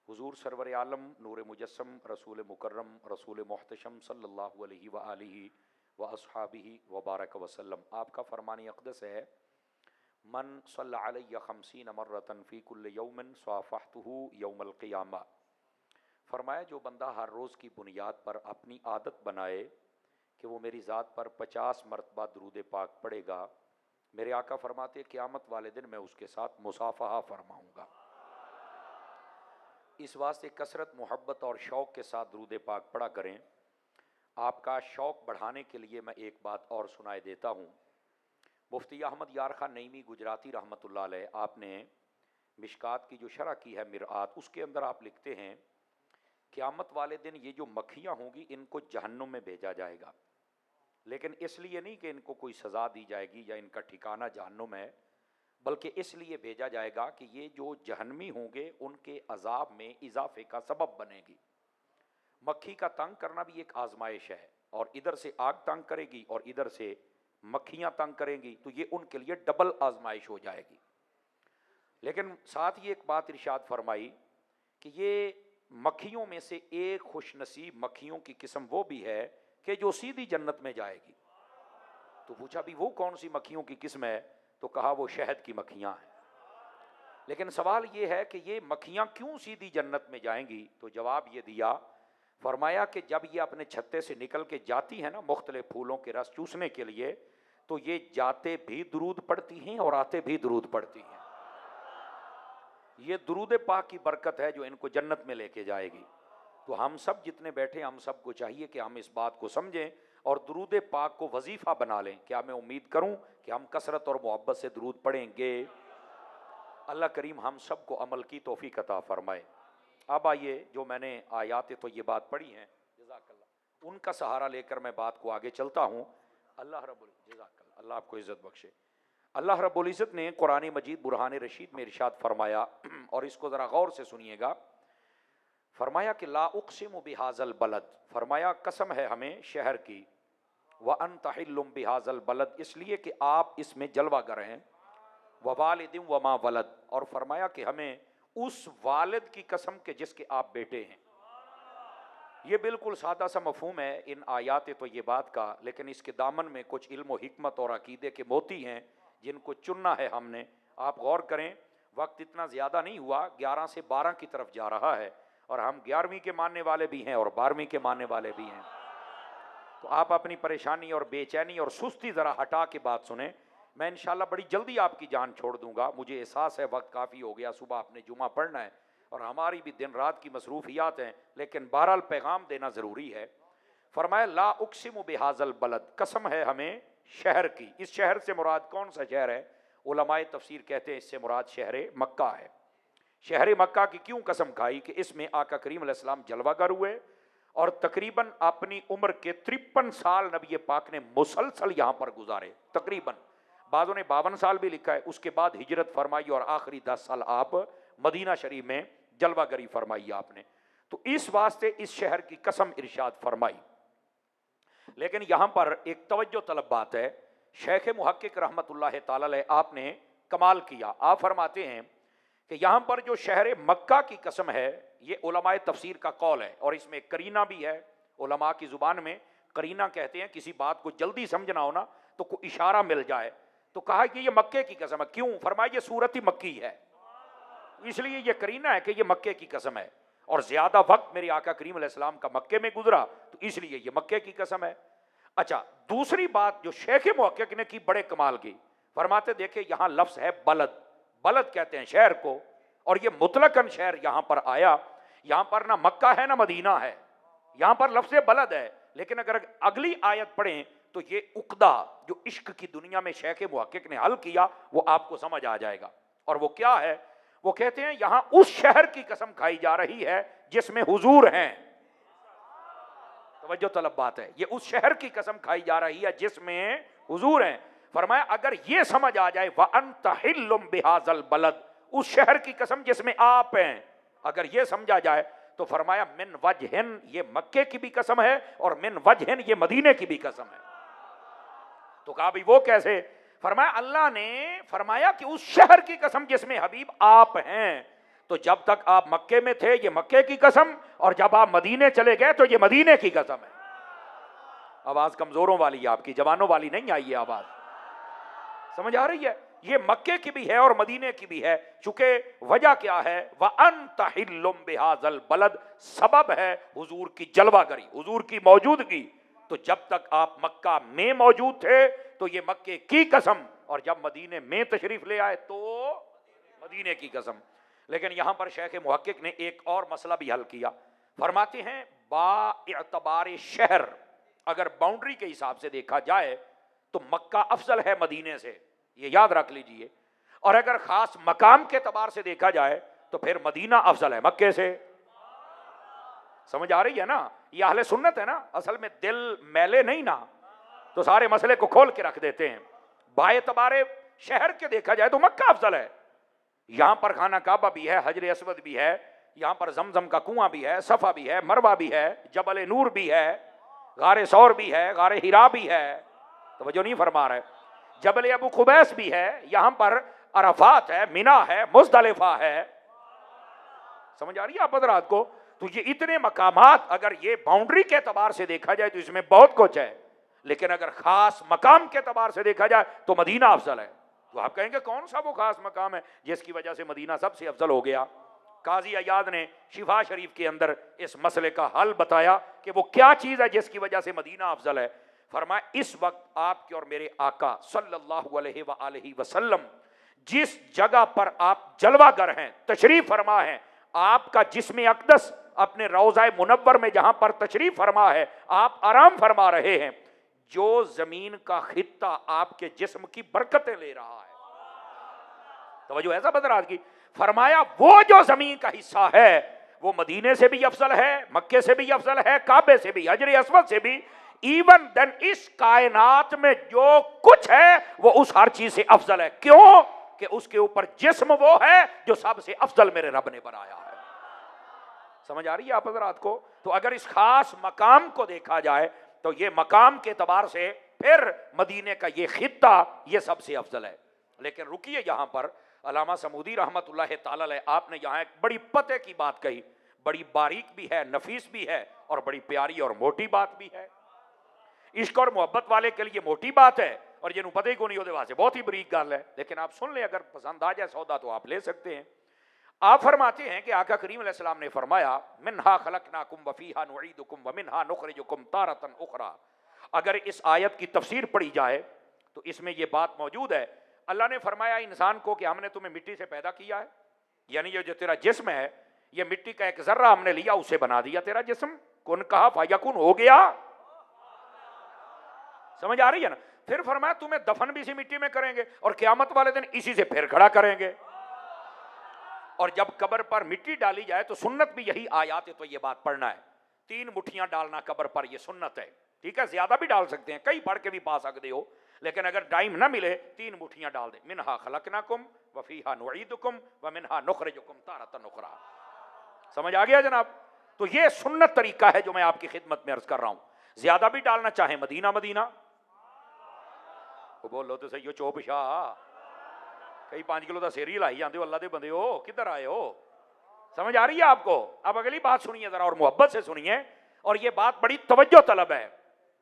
हुजूर server आलम नूर मुजस्सम रसूल मुकर्रम रसूल मुहतशम सल्लल्लाहु अलैहि व आलिहि व अस्हाबिहि व बारक वसल्लम। आपका फरमान अक़दस है, मन सल्ला अलैहि खमसीन मर्रतन फ़ी कुल्लि यौमिन स्वाफ़हतुहु यौमल क़ियामा। फरमाया जो बंदा हर रोज़ की बुनियाद पर अपनी आदत बनाए कि वो मेरी ज़ात पर 50 मरतबा दुरूद पाक पढ़ेगा, मेरे आका फरमाते क़यामत वाले दिन मैं उसके साथ मुसाफ़हा फरमाऊँगा। इस वास्ते कसरत, मोहब्बत और शौक़ के साथ दुरूद पाक पढ़ा करें। आपका शौक़ बढ़ाने के लिए मैं एक बात और सुनाए देता हूँ। मुफ्ती अहमद यार खान नईमी गुजराती रहमतुल्लाह अलैह, आपने मिशकात की जो शरह की है मिरआत, उसके अंदर आप लिखते हैं क़यामत वाले दिन ये जो मक्खियाँ होंगी इनको जहन्नुम में भेजा जाएगा, लेकिन इसलिए नहीं कि इनको कोई सज़ा दी जाएगी या इनका ठिकाना जहन्नुम है, बल्कि इसलिए भेजा जाएगा कि ये जो जहन्नमी होंगे उनके अजाब में इजाफे का सबब बनेगी। मक्खी का तंग करना भी एक आजमाइश है, और इधर से आग तंग करेगी और इधर से मक्खियाँ तंग करेंगी, तो ये उनके लिए डबल आजमाइश हो जाएगी। लेकिन साथ ही एक बात इरशाद फरमाई कि ये मक्खियों में से एक खुशनसीब मक्खियों की किस्म वो भी है कि जो सीधी जन्नत में जाएगी। तो पूछा भी वो कौन सी मक्खियों की किस्म है, तो कहा वो शहद की मक्खियाँ हैं। लेकिन सवाल ये है कि ये मक्खियाँ क्यों सीधी जन्नत में जाएंगी, तो जवाब ये दिया, फरमाया कि जब ये अपने छत्ते से निकल के जाती है ना मुख्तलिफ फूलों के रस चूसने के लिए, तो ये जाते भी दुरूद पढ़ती हैं और आते भी दुरूद पढ़ती हैं। ये दुरूद पाक की बरकत है जो इनको जन्नत में लेके जाएगी। तो हम सब जितने बैठे, हम सबको चाहिए कि हम इस बात को समझें और दुरूद पाक को वजीफ़ा बना लें। क्या मैं उम्मीद करूं कि हम कसरत और मोहब्बत से दुरूद पढ़ेंगे। अल्लाह करीम हम सब को अमल की तौफीक अता फरमाए। अब आइए, जो मैंने आयात तो ये बात पढ़ी हैं, जज़ाकल्लाह, उनका सहारा लेकर मैं बात को आगे चलता हूँ। अल्लाह रब्बुल जज़ाकल्लाह, अल्लाह आपको इज़्ज़त बख्शे। अल्लाह रब्बुल इज़्ज़त ने कुरान मजीद बुरहान रशीद में इरशाद फरमाया, और इसको ज़रा गौर से सुनिएगा। फरमाया कि ला उक़सिमु बिहाज़ल बलद, फरमाया कसम है हमें शहर की, व अंत हिल्लुम बिहाज़ल बलद, इसलिए कि आप इसमें जलवागर हैं, व वालिदिन व मा वलद, और फरमाया कि हमें उस वालिद की कसम के जिसके आप बेटे हैं। ये बिल्कुल सादा सा मफहूम है इन आयात तो ये बात का, लेकिन इसके दामन में कुछ इल्म व हिकमत और अकीदे के मोती हैं जिनको चुनना है हमने। आप गौर करें, वक्त इतना ज़्यादा नहीं हुआ, 11 से 12 की तरफ जा रहा है, और हम 11वीं के मानने वाले भी हैं और 12वीं के मानने वाले भी हैं। तो आप अपनी परेशानी और बेचैनी और सुस्ती ज़रा हटा के बात सुने। मैं इंशाल्लाह बड़ी जल्दी आपकी जान छोड़ दूंगा। मुझे एहसास है वक्त काफ़ी हो गया, सुबह आपने जुमा पढ़ना है और हमारी भी दिन रात की मसरूफियात हैं, लेकिन बहरहाल पैगाम देना ज़रूरी है। फरमाया ला उक़सिमु बिहाज़ल बलद, कसम है हमें शहर की। इस शहर से मुराद कौन सा शहर है? उलमाए तफसीर कहते हैं इससे मुराद शहर मक्का है। शहर मक्का की क्यों कसम खाई? कि इसमें आका करीम अलैहिस्सलाम जलवागर हुए और तकरीबन अपनी उम्र के 53 साल नबी पाक ने मुसलसल यहाँ पर गुजारे। तकरीबन बाज़ों ने 52 साल भी लिखा है। उसके बाद हिजरत फरमाई और आखिरी 10 साल आप मदीना शरीफ में जलवागरी फरमाई आपने। तो इस वास्ते इस शहर की कसम इरशाद फरमाई। लेकिन यहाँ पर एक तवज्जो तलब बात है, शेख मुहक्किक रहमतुल्लाह ताला अलैह आपने कमाल किया। आप फरमाते हैं कि यहाँ पर जो शहर मक्का की कसम है, ये उलमाए तफसीर का कौल है, और इसमें करीना भी है। उलमा की ज़ुबान में करीना कहते हैं, किसी बात को जल्दी समझना हो ना तो कोई इशारा मिल जाए, तो कहा कि ये मक्के की कसम है। क्यों? फरमाया ये सूरत ही मक्की है, इसलिए ये करीना है कि ये मक्के की कसम है, और ज़्यादा वक्त मेरे आका करीम अलैहिस्सलाम का मक्के में गुजरा, तो इसलिए ये मक्के की कसम है। अच्छा, दूसरी बात जो शेख मुहक्किक ने की बड़े कमाल की, फरमाते देखे यहाँ लफ्ज़ है बलद, बलद कहते हैं शहर को, और ये मुतलकन शहर यहाँ पर आया। यहाँ पर ना मक्का है ना मदीना है, यहाँ पर लफ्ज़ बलद है। लेकिन अगर अगली आयत पढ़ें तो ये उक़दा जो इश्क की दुनिया में शेख मुहक्किक ने हल किया वो आपको समझ आ जाएगा। और वो क्या है? वो कहते हैं यहाँ उस शहर की कसम खाई जा रही है जिसमें हुजूर हैं। तवज्जो तलब बात है, ये उस शहर की कसम खाई जा रही है जिसमें हुजूर हैं। फरमाया अगर ये समझ आ जाए, व अंत हिल्लुम बिहाज़ल बलद, उस शहर की कसम जिसमें आप हैं, अगर ये समझा जाए तो फरमाया मिन वजहिन, ये मक्के की भी कसम है, और मिन वजहिन, ये मदीने की भी कसम है। तो कहा भाई वो कैसे? फरमाया अल्लाह ने फरमाया कि उस शहर की कसम जिसमें हबीब आप हैं। तो जब तक आप मक्के में थे ये मक्के की कसम, और जब आप मदीने चले गए तो ये मदीने की कसम है। आवाज कमजोरों वाली है आपकी, जवानों वाली नहीं आई है आवाज, समझ आ रही है? ये मक्के की भी है और मदीने की भी है। चूंकि वजह क्या है, व अंत हिल्लुम बिहाज़ल बलद, सबब है हुजूर की जलवागरी, हुजूर की मौजूदगी। तो जब तक आप मक्का में मौजूद थे तो ये मक्के की कसम, और जब मदीने में तशरीफ ले आए तो मदीने की कसम। लेकिन यहां पर शेख मुहक्किक ने एक और मसला भी हल किया। फरमाते हैं बाएतबार शहर, अगर बाउंड्री के हिसाब से देखा जाए तो मक्का अफजल है मदीने से, ये याद रख लीजिए। और अगर खास मकाम के तबार से देखा जाए तो फिर मदीना अफजल है मक्के से। समझ आ रही है ना? ये अहले सुन्नत है ना, असल में दिल मैले नहीं ना, तो सारे मसले को खोल के रख देते हैं। बाएतबार शहर के देखा जाए तो मक्का अफजल है। यहां पर खाना काबा भी है, हजर असवद भी है, यहां पर जमजम का कुआं भी है, सफा भी है, मरवा भी है, जबल नूर भी है, गारे सौर भी है, गारे हिरा भी है, तो जो नहीं फरमा रहे, जबल अबू खुबैस भी है, यहां पर अरफात है, मिना है, मुज़दलिफा है। समझ आ रही है आप हज़रात को? तो ये इतने मकामात अगर ये बाउंड्री के एतबार से देखा जाए तो इसमें बहुत कुछ है, लेकिन अगर खास मकाम के एतबार से देखा जाए तो मदीना अफजल है। तो आप कहेंगे कौन सा वो खास मकाम है जिसकी वजह से मदीना सबसे अफजल हो गया? काजी अयाद ने शिफा शरीफ के अंदर इस मसले का हल बताया कि वो क्या चीज़ है जिसकी वजह से मदीना अफजल है। फरमाया, इस वक्त आपके और मेरे आका सल्लल्लाहु अलैहि वसल्लम जिस जगह पर आप जलवागर हैं, तशरीफ फरमा हैं, आपका जिस्म अक़दस अपने रौज़ा मुनव्वर में जहां पर तशरीफ फरमा है, आप आराम फरमा रहे हैं, जो जमीन का खित्ता आपके जिस्म की बरकतें ले रहा है। तवज्जो ऐसा बदराज की, फरमाया वो जो जमीन का हिस्सा है वो मदीने से भी अफजल है, मक्के से भी अफजल है, काबे से भी, हजर अस्वद से भी, इवन देन इस कायनात में जो कुछ है वो उस हर चीज से अफजल है। क्यों? कि उसके ऊपर जिस्म वो है जो सबसे अफजल मेरे रब ने बनाया है। समझ आ रही है आप हज़रात को? तो अगर इस खास मकाम को देखा जाए तो ये मकाम के एतबार से फिर मदीने का ये खित्ता ये सबसे अफजल है। लेकिन रुकिए, यहाँ पर अल्लामा समूदी रहमतुल्लाह ताला अलैह, आपने यहाँ एक बड़ी पते की बात कही, बड़ी बारीक भी है, नफीस भी है, और बड़ी प्यारी और मोटी बात भी है। इश्क और मोहब्बत वाले के लिए मोटी बात है, और जिन्हों पता ही को नहीं होते वास्ते बहुत ही बरीक गल है। लेकिन आप सुन लें, अगर पसंद आ जाए सौदा तो आप ले सकते हैं। आप फरमाते हैं कि आका करीम अलैहिस्सलाम ने फरमाया, मिन्हा खलकनाकुम व फीहा नुईदुकुम व मिन्हा नुखरिजुकुम तारतन उखरा। अगर इस आयत की तफसीर पढ़ी जाए तो इसमें यह बात मौजूद है। अल्लाह ने फरमाया इंसान को कि हमने तुम्हें मिट्टी से पैदा किया है, यानी ये जो तेरा जिस्म है ये मिट्टी का एक जर्रा हमने लिया, उसे बना दिया तेरा जिस्म, कुन कहा फायकुन हो गया। समझ आ रही है ना? फिर फरमाया तुम्हें दफन भी इसी मिट्टी में करेंगे और क़यामत वाले दिन इसी से फिर खड़ा करेंगे। और जब कब्र पर मिट्टी डाली जाए तो सुन्नत भी यही आयात है, तो ये बात पढ़ना है, 3 मुट्ठियां डालना कब्र पर, ये सुन्नत है। ठीक है, ज्यादा भी डाल सकते हैं, कई पढ़ के भी पा सकते हो, लेकिन अगर टाइम ना मिले 3 मुट्ठियां डाल दे। मिन्हा खलकनाकुम व फीहा नुईदुकुम व मिन्हा नुखरिजुकुम तारतन उखरा। समझ आ गया जनाब? तो ये सुन्नत तरीका है जो मैं आपकी खिदमत में अर्ज कर रहा हूं। ज्यादा भी डालना चाहे मदीना मदीना, बोलो तो सही हो, चोप शाह कई 5 किलो का सिर ही लाई जाते हो, अल्लाह दे बंदे हो, किधर आए हो? समझ आ रही है आपको? अब अगली बात सुनिए जरा, और मोहब्बत से सुनिए, और ये बात बड़ी तवज्जो तलब है।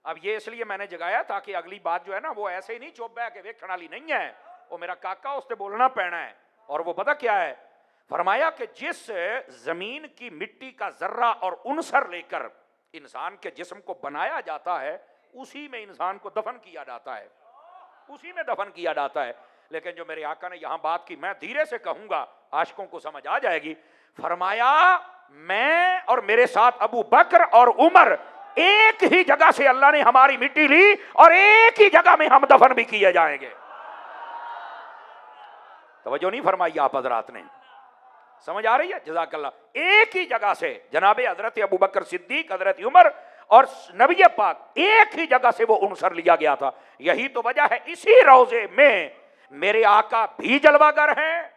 अब ये इसलिए मैंने जगाया ताकि अगली बात जो है ना वो ऐसे ही नहीं चुप बह के वेखण वाली नहीं है, वो मेरा काका उससे बोलना पैना है। और वो पता क्या है? फरमाया कि जिस जमीन की मिट्टी का जर्रा और उनसर लेकर इंसान के जिस्म को बनाया जाता है, उसी में इंसान को दफन किया जाता है, उसी में दफन किया जाता है। लेकिन जो मेरे आका ने यहां बात की, मैं धीरे से कहूंगा, आशिकों को समझ आ जाएगी। फरमाया मैं और मेरे साथ अबू बकर और उमर एक ही जगह से अल्लाह ने हमारी मिट्टी ली और एक ही जगह में हम दफन भी किए जाएंगे। तवज्जो नहीं फरमाई आप हजरात ने? समझ आ रही है? जज़ाकल्लाह। एक ही जगह से जनाबे हजरत अबू बकर सिद्दीक, हजरत उमर और नबी पाक एक ही जगह से वो उनसर लिया गया था। यही तो वजह है इसी रोजे में मेरे आका भी जलवागर हैं।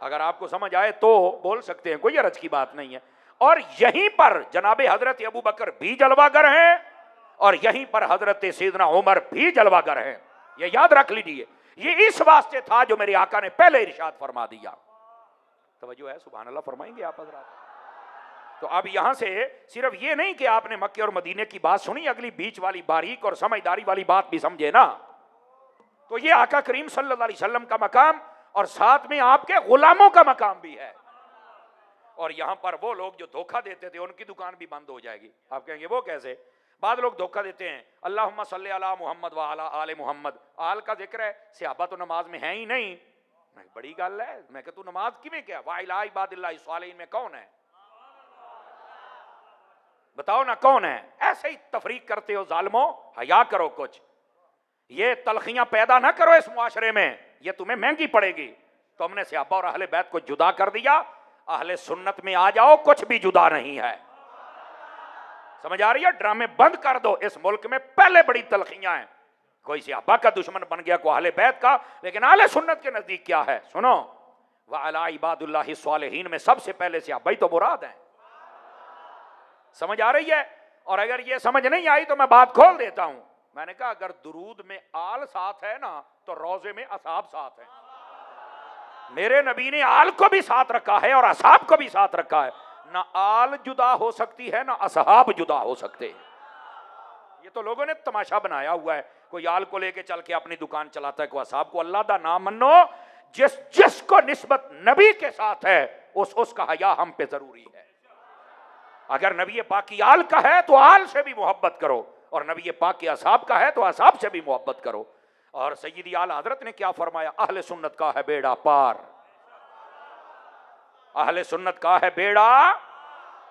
अगर आपको समझ आए तो बोल सकते हैं, कोई अर्ज की बात नहीं है। और यहीं पर जनाबे हजरत अबू बकर भी जलवागर हैं और यहीं पर हजरत सैयदना उमर भी जलवागर हैं। ये याद रख लीजिए, ये इस वास्ते था जो मेरे आका ने पहले इरशाद फरमा दिया। तवज्जो है, सुभान अल्लाह फरमाएंगे आप हजरात। तो अब यहां से सिर्फ ये नहीं कि आपने मक्के और मदीने की बात सुनी, अगली बीच वाली बारीक और समझदारी वाली बात भी समझे ना। तो ये आका करीम सल्लल्लाहु अलैहि वसल्लम का मकाम और साथ में आपके गुलामों का मकाम भी है। और यहां पर वो लोग जो धोखा देते थे उनकी दुकान भी बंद हो जाएगी। आप कहेंगे वो कैसे? बाद लोग धोखा देते हैं, अल्लाहुम्मा सल्ली अला मुहम्मद व अला आले मुहम्मद, आल का जिक्र है, सहाबा तो नमाज में है ही नहीं। मैं बड़ी गल है, मैं कह तू नमाज किवें क्या, वा इला इबादिल्लाहि सालिहीन में कौन है, बताओ ना कौन है? ऐसे ही तफरीक करते हो जालिमो, हया करो कुछ। ये तलखियां पैदा ना करो इस मुआशरे में, ये तुम्हें महंगी पड़ेगी। तो हमने सहाबा और अहले बैत को जुदा कर दिया, अहले सुन्नत में आ जाओ, कुछ भी जुदा नहीं है। समझ आ रही है? ड्रामे बंद कर दो। इस मुल्क में पहले बड़ी तलखियां हैं, कोई सहाबा का दुश्मन बन गया, कोई अहले बैत का, लेकिन अहले सुन्नत के नजदीक क्या है? सुनो, व अला इबादुल्लाहि सालिहीन में सबसे पहले सहाबा ही तो मुराद है। समझ आ रही है? और अगर ये समझ नहीं आई तो मैं बात खोल देता हूं। मैंने कहा अगर दुरूद में आल साथ है ना, तो रोजे में असहाब साथ है। मेरे नबी ने आल को भी साथ रखा है और असहाब को भी साथ रखा है। ना आल जुदा हो सकती है ना असहाब जुदा हो सकते हैं। ये तो लोगों ने तमाशा बनाया हुआ है, कोई आल को लेके चल के अपनी दुकान चलाता है, कोई असहाब को। अल्लाह दा नाम मनो, जिसको निस्बत नबी के साथ है उसका हया हम पे जरूरी है। अगर नबी पाक की आल का है तो आल से भी मोहब्बत करो, और नबी पाक के असहाब का है तो असहाब से भी मोहब्बत करो। और सय्यदी आला हजरत ने क्या फरमाया? अहले सुन्नत का है बेड़ा पार, अहले सुन्नत का है बेड़ा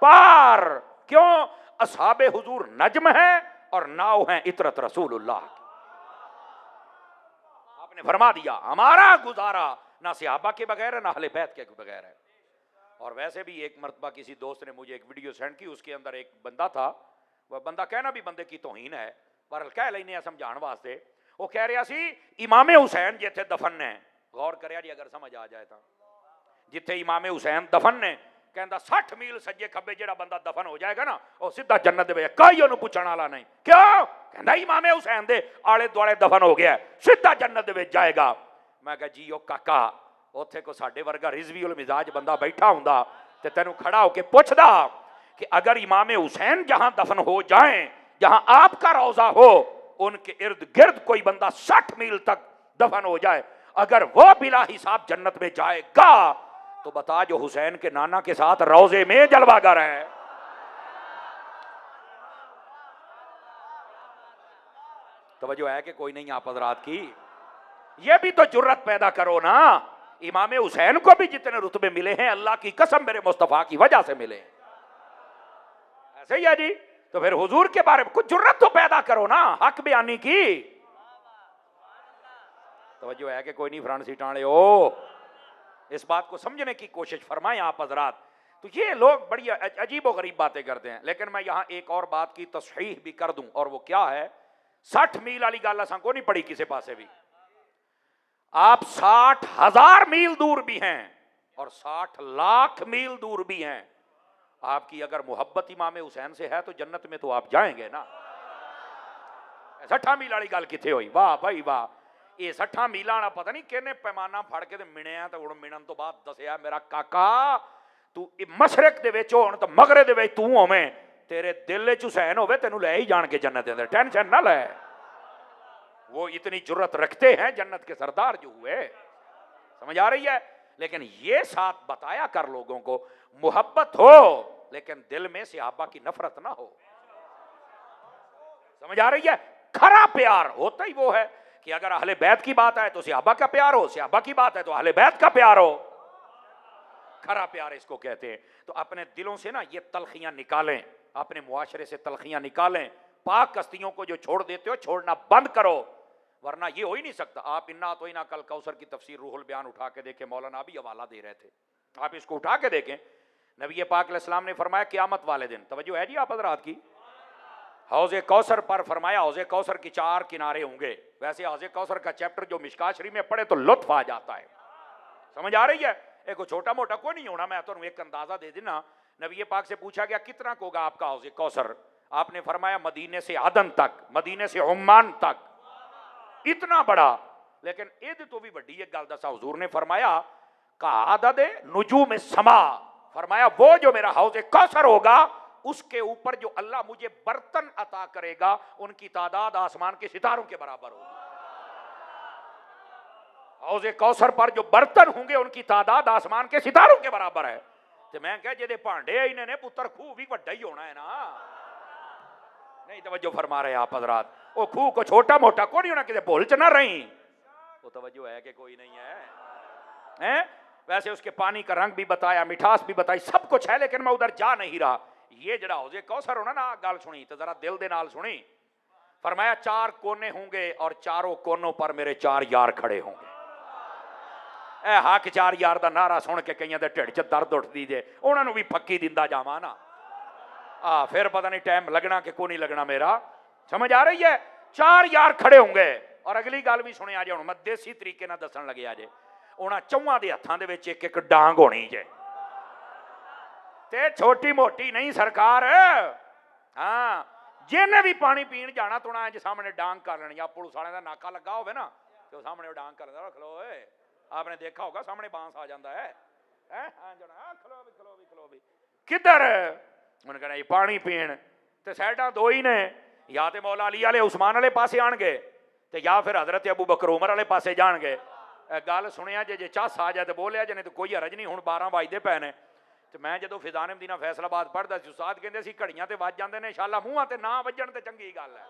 पार। क्यों? असहाबे हुजूर नज्म है और नाव है इतरत रसूलुल्लाह। आपने फरमा दिया हमारा गुजारा ना सहाबा के बगैर है ना अहले बैत के बगैर है। और वैसे भी एक मरतबा किसी दोस्त ने मुझे एक वीडियो सेंड की, उसके अंदर एक बंदा था, वह बंदा कहना भी बंदे की तौहीन है पर कह लेने समझाने वास्ते। वो कह रहा सी इमामे हुसैन जिथे दफन ने, गौर करिया जी अगर समझ आ जाए तो, जिथे इमामे हुसैन दफन ने, कहता 60 मील सज्जे खब्बे जेड़ा बंदा दफन हो जाएगा ना वो सीधा जन्नत दे, कोई उन्हें पूछने वाला नहीं। क्यों? कहता इमामे हुसैन दे आले दुआले दफन हो गया, सीधा जन्नत दे जाएगा। मैं कहा जी ओ काका, उत्थे को साडे वर्गा रिजवी उल मिजाज बंदा बैठा हुंदा ते तैनू खड़ा होके पुछदा कि अगर इमामे हुसैन जहां दफन हो जाएं, जहां आपका रोजा हो, उनके इर्द गिर्द कोई बंदा 60 मील तक दफन हो जाए, अगर वो बिला हिसाब जन्नत में जाएगा तो बता जो हुसैन के नाना के साथ रोजे में जलवागर है। तवज्जो है कि कोई नहीं आप हजरात की? ये भी तो जुर्रत पैदा करो ना। इमामे हुसैन को भी जितने रुतबे मिले हैं अल्लाह की कसम मेरे मुस्तफा की वजह से मिले। ऐसे ही है जी। तो फिर हुजूर के बारे में कुछ जुर्रत तो पैदा करो ना, हक बयानी की। तवज्जो है कि कोई नहीं फ्रंट सीट वाले हो? इस बात को समझने की कोशिश फरमाएं आप हजरात। तो ये लोग बड़ी अजीब और गरीब बातें करते हैं। लेकिन मैं यहां एक और बात की तस्हीह भी कर दूं, और वो क्या है? 60 मील वाली गल असां को नहीं पड़ी किसी पासे भी। आप 60,000 मील दूर भी हैं और 60 लाख मील दूर भी हैं। आपकी अगर मोहब्बत इमाम हुसैन से है तो जन्नत में तो आप जाएंगे ना। 60 मील वाली गल किथे हुई? वाह भाई वाह। ये 60 मील वाला पता नहीं किहने पैमाना फड़ के मिणिया तो हुण मिणन तो बाद दसिया मेरा काका तू मशरक दे विच होण तो मगरे दे विच तू होवें, तेरे दिल विच हुसैन होवे तैनू लै ही जाण के जन्नत दे अंदर, टेंशन ना ले। वो इतनी जुर्रत रखते हैं जन्नत के सरदार जो हुए। समझ आ रही है? लेकिन ये साथ बताया कर लोगों को मोहब्बत हो लेकिन दिल में सहाबा की नफरत ना हो। समझ आ रही है? खरा प्यार होता ही वो है कि अगर अहले बैत की बात आए तो सहाबा का प्यार हो, सहाबा की बात है तो अहले बैत का प्यार हो। खरा प्यार इसको कहते हैं। तो अपने दिलों से ना ये तलखियां निकालें, अपने मुआशरे से तलखियां निकालें। पाक कस्तियों को जो छोड़ देते हो छोड़ना बंद करो, वरना ये हो ही नहीं सकता। आप इन्ना तो इना कल कौसर की तफसीर रूहुल बयान उठा के देखें, मौलाना भी हवाला दे रहे थे, आप इसको उठा के देखें। नबी पाक अलैहिस्सलाम ने फरमाया क़यामत वाले दिन, तवज्जो है जी आप हज़रात की, हौज़े कौसर पर फरमाया हौज़े कौसर की 4 किनारे होंगे। वैसे हौज़े कौसर का चैप्टर जो मिशकात शरीफ में पढ़े तो लुत्फ आ जाता है। समझ आ रही है? एक छोटा मोटा कोई नहीं होना, मैं तो एक अंदाजा दे देना। नबी पाक से पूछा गया कितना को होगा आपका हौज़े कौसर? आपने फरमाया मदीने से आदन तक, मदीने से उम्मान तक, इतना बड़ा। लेकिन एद तो भी वड्डी एक गल दसा हुजूर ने फरमाया का आदद नुजूम समा, फरमाया वो जो मेरा हौज़ कौसर होगा उसके ऊपर जो अल्लाह मुझे बर्तन अता करेगा उनकी तादाद आसमान के सितारों के बराबर होगी। हौज़े कौसर पर जो बर्तन होंगे उनकी तादाद आसमान के सितारों के बराबर है। तो मैं कह जेदे भांडे इन्हें पुत्र खूह भी वड्डा ही होना है ना। नहीं तवज्जो फरमा रहे आप हजरात, वो खूह को छोटा मोटा को नहीं होना, किसी भूल च ना रही। वो तवज्जो है कि कोई नहीं है, हैं? वैसे उसके पानी का रंग भी बताया, मिठास भी बताई, सब कुछ है, लेकिन मैं उधर जा नहीं रहा। ये जड़ा हौज़े कौसर होना ना, गल सुनी तो जरा दिल दे नाल सुनी। फरमाया 4 कोने होंगे और चारों कोनों पर मेरे 4 यार खड़े होंगे। ए हक 4 यार दा नारा सुन के कईयां दे ढिड च दर्द उठदी जे, उन्हां नूं भी फक्की दिंदा जावां ना, फिर पता नहीं टाइम लगना कि को नहीं लगना मेरा। समझ आ रही है? 4 यार खड़े होंगे। और अगली गल भी सुनिया जे, हुण मैं देसी तरीके नाल दसन लग्या जे, उन्हां चौहां दे हत्थां दे विच एक एक डांग होनी जे, ते छोटी मोटी नहीं सरकार। हाँ, जिन्हें भी पानी पीण जाना तो इंज सामने डांग कर लेनी। आप पुलिस वाले का नाका लगा होवे ना तो सामने डांग कर देना, खलो आपने देखा होगा सामने बांस आ जाता है, खलो भी खलो भी खलो भी किधर उन्हें कहना पानी पीण। तो साइडा दो ही ने, या तो मौला अली वाले उस्मान वाले पासे आणगे ते या फिर हजरत अबू बकर उमर वाले पासे जाणगे। गल सुनिया जे चस आ जाए तो बोलिया जे, नहीं तो कोई हरज नहीं। हुण 12 वजदे पे ने ते मैं जो फिजाने मदीना फैसलाबाद पढ़दा सी, उस्ताद कहंदे सी घड़ियां ते वज जांदे ने, इंशाअल्लाह मूहां ते ना वजण ते चंगी गल है।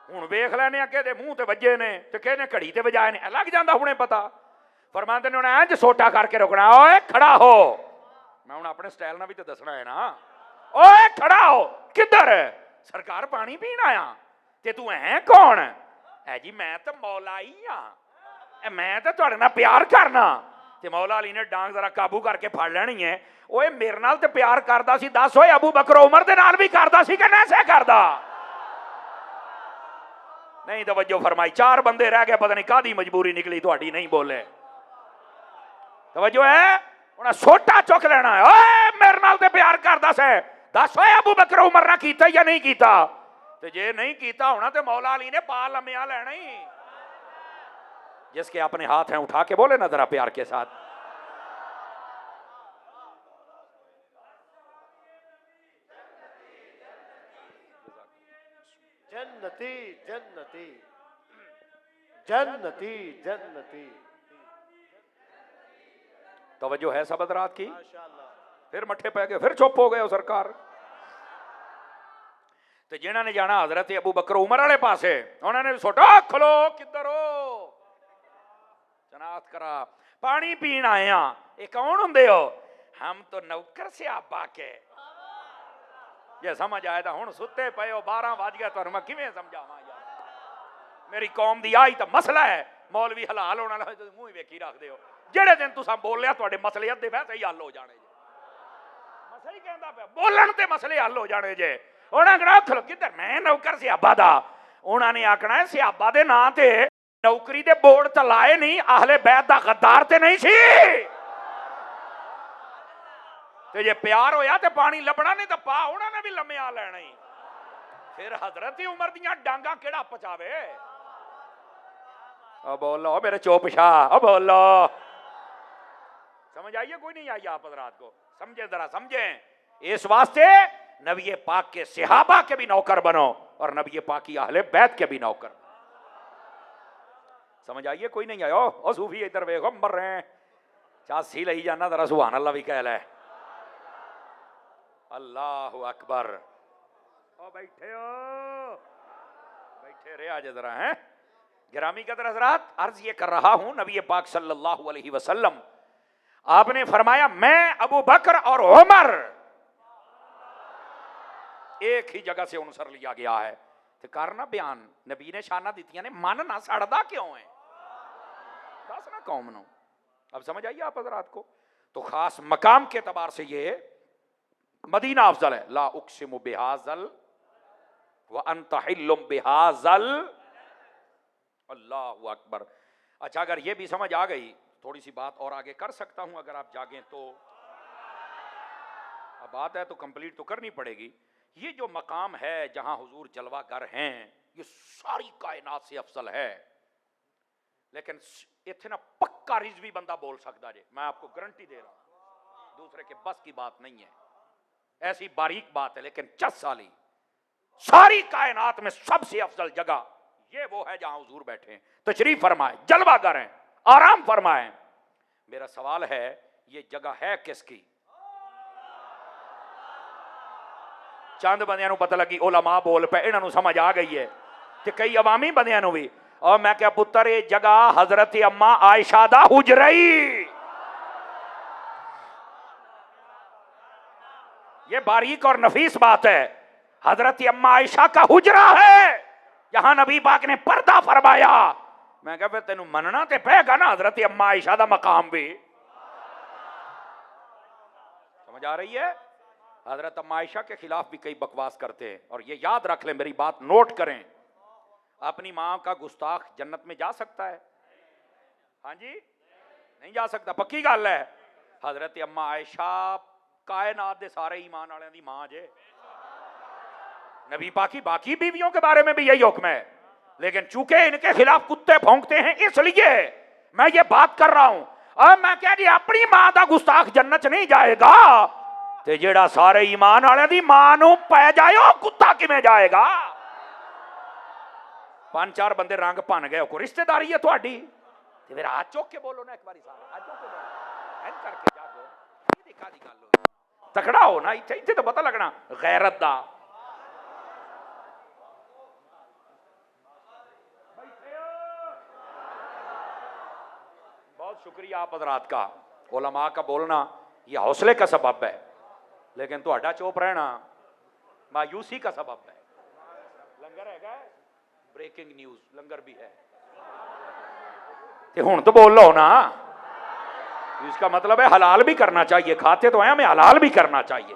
हुण वेख लैने किहदे मूंह ते वजे ने ते किहने घड़ी ते वजाए ने, लग जांदा हुणे पता। फरमांदे ने हुण इंज सोटा करके रुकना, ओए खड़ा हो। मैं हुण अपने स्टाइल नाल भी ते दसना है ना, ओए खड़ा हो। किधर? सरकार पानी पीण आया ते तू है कौन है? जी मैं तो मौला ही हां, मैं तो तुहाडे नाल प्यार करना। ते मौला अली ने डांग जरा काबू करके फड़ लेनी है। ओए मेरे नाल ते प्यार करदा सी, दस ओए अबू बकर उमर दे नाल भी करदा सी कि नहीं करदा? नहीं तवज्जो फरमाई। 4 बंदे रह गए, पता नहीं कादी मजबूरी निकली तुहाडी नहीं बोले। तवज्जो है? उन्हें सोटा चुक लेना है, ओए मेरे नाल ते प्यार करदा से, दस ओए अबू बकर उमर ना कीता या नहीं कीता? ते जे नहीं कीता होना ते मौला अली ने पा लम्या लेना ही। जिसके अपने हाथ हैं उठा के बोले ना जरा प्यार के साथ, जन्नती जन्नती जन्नती जन्नती। तवज्जो है सब हज़रात की? माशाअल्लाह। फिर मट्ठे पै गए, फिर चुप हो गए सरकार। तो जिन्होंने ने जाना हजरत अबू बकर उमर वाले पासे, उन्होंने सोटा खलो किधर हो, जनात करा पानी पीण आए हैं। ये कौन होंदे हो? हम तो नौकर से आबा के। जे समझ आया तो हुण सुते पे हो, 12 वज गया, तुहानू मैं किवें समझावां यार। मेरी कौम दी आई तो मसला है, मौलवी हलाल होना मूँह ही वेखी रखते हो। जेड़े दिन तुसां बोलिया तुहाडे मसले अद्धे वैसे ही हल हो जाने जे। मैं सही कहंदा पिया, बोलन ते मसले हल हो जाने जे। उन्हें कहना खलो किधर, मैं नौकर सियाबा दा। उन्होंने आखना है सियाबा दे नां ते नौकरी दे बोर्ड तो लाए नहीं, अहले बैत दा गद्दार ते नहीं सी। ते जे प्यार होया ते पानी लभना, नहीं तो पा उन्होंने भी लम्या लेना ही। फिर हजरत उमर दियां डांगा केड़ा पचावे। अब बोलो मेरे चौपशाह, अब बोलो। समझ आइए कोई नहीं आई आप हजरात को? समझे जरा समझे। इस वास्ते नबी पाक के सहाबा के भी नौकर बनो और नबी पाक की अहले बैत के भी नौकर। समझ आइए कोई नहीं आयो? ओ सूफी इधर देखो मर रहे हैं, चासी लही जाना जरा सुभान अल्लाह भी कह ले। अल्लाह अकबर। ओ बैठे हो, बैठे रहे आज जरा हैं। गिरामी कदर हजरात, अर्ज ये कर रहा हूं, नबी पाक सल्लल्लाहु अलैहि वसल्लम आपने फरमाया मैं अबू बकर और उमर एक ही जगह से अनुसर लिया गया है। तो करना बयान नबी ने शाना दितियां ने, मन ना सड़दा क्यों है? दस ना कौम नो। अब समझ आइए आप हजरात को? तो खास मकाम के एतबार से ये मदीना अफजल है। ला उक्सिमु बिहाजल व अंत हिल्लुम बिहाजल। अल्लाहु अकबर। अच्छा, अगर ये भी समझ आ गई, थोड़ी सी बात और आगे कर सकता हूं अगर आप जागें तो। अब बात है तो कंप्लीट तो करनी पड़ेगी। ये जो मकाम है जहां हुजूर जलवागर हैं, ये सारी कायनात से अफजल है। लेकिन इतने ना पक्का रिजवी बंदा बोल सकता जे, मैं आपको गारंटी दे रहा हूं, दूसरे के बस की बात नहीं है, ऐसी बारीक बात है। लेकिन 10 साली सारी कायनात में सबसे अफजल जगह ये वो है जहां हुजूर बैठे हैं, तशरीफ फरमाए, जलवागर हैं, आराम फरमाए। मेरा सवाल है ये जगह है किसकी? चंद बंदियां पता लगी उलमा बोल पे, इन्हों समझ आ गई है कि कई अवामी बंदियां भी। और मैं क्या पुत्र, ये जगह हजरत अम्मा आयशा दा हुजरई, ये बारीक और नफीस बात है। हजरत अम्मा आयशा का हुजरा है, यहां नबी पाक ने पर्दा फरमाया। मैं क्या फिर तेन मनना ते पेगा ना हजरत अम्मा आयशा दा मकाम भी। समझ आ रही है? हजरत अम्मा आयशा के खिलाफ भी कई बकवास करते हैं। और ये याद रख लें, मेरी बात नोट करें, अपनी मां का गुस्ताख जन्नत में जा सकता है? हाँ जी, नहीं जा सकता, पक्की गल है। हजरत अम्मा आयशा कायनात दे सारे ईमान वालियां दी मां जे। नबी पाक की बाकी बीवियों के बारे में भी यही हुक्म है, लेकिन चूंकि इनके खिलाफ कुत्ते भौंकते हैं इसलिए मैं ये बात कर रहा हूं। और मैं कह रही अपनी मां का गुस्ताख जन्नत नहीं जाएगा ते जेड़ा सारे ईमान वाले दी मां नूं पै जाए ओ कुत्ता किवें जाएगा? 5-4 बंदे रंग भन गए, कोई रिश्तेदारी है तुहाडी ते फिर हाथ चुक के बोलो ना एक बारी, सारे हाथ चुक के बोलो, ऐन करके जागो, ये दिखा दी गल होई, तकड़ा हो ना, इत्थे इत्थे तो पता लगना गैरत दा। बहुत शुक्रिया आप हजरात का, उलमा का बोलना ये हौसले का सबब है, लेकिन तुहाडा चुप रहना मायूसी का सबब है। लंगर है, ब्रेकिंग न्यूज, लंगर भी है ते हुण तो बोल लो ना, इसका मतलब है हलाल भी करना चाहिए, खाते तो हैं, हमें हलाल भी करना चाहिए।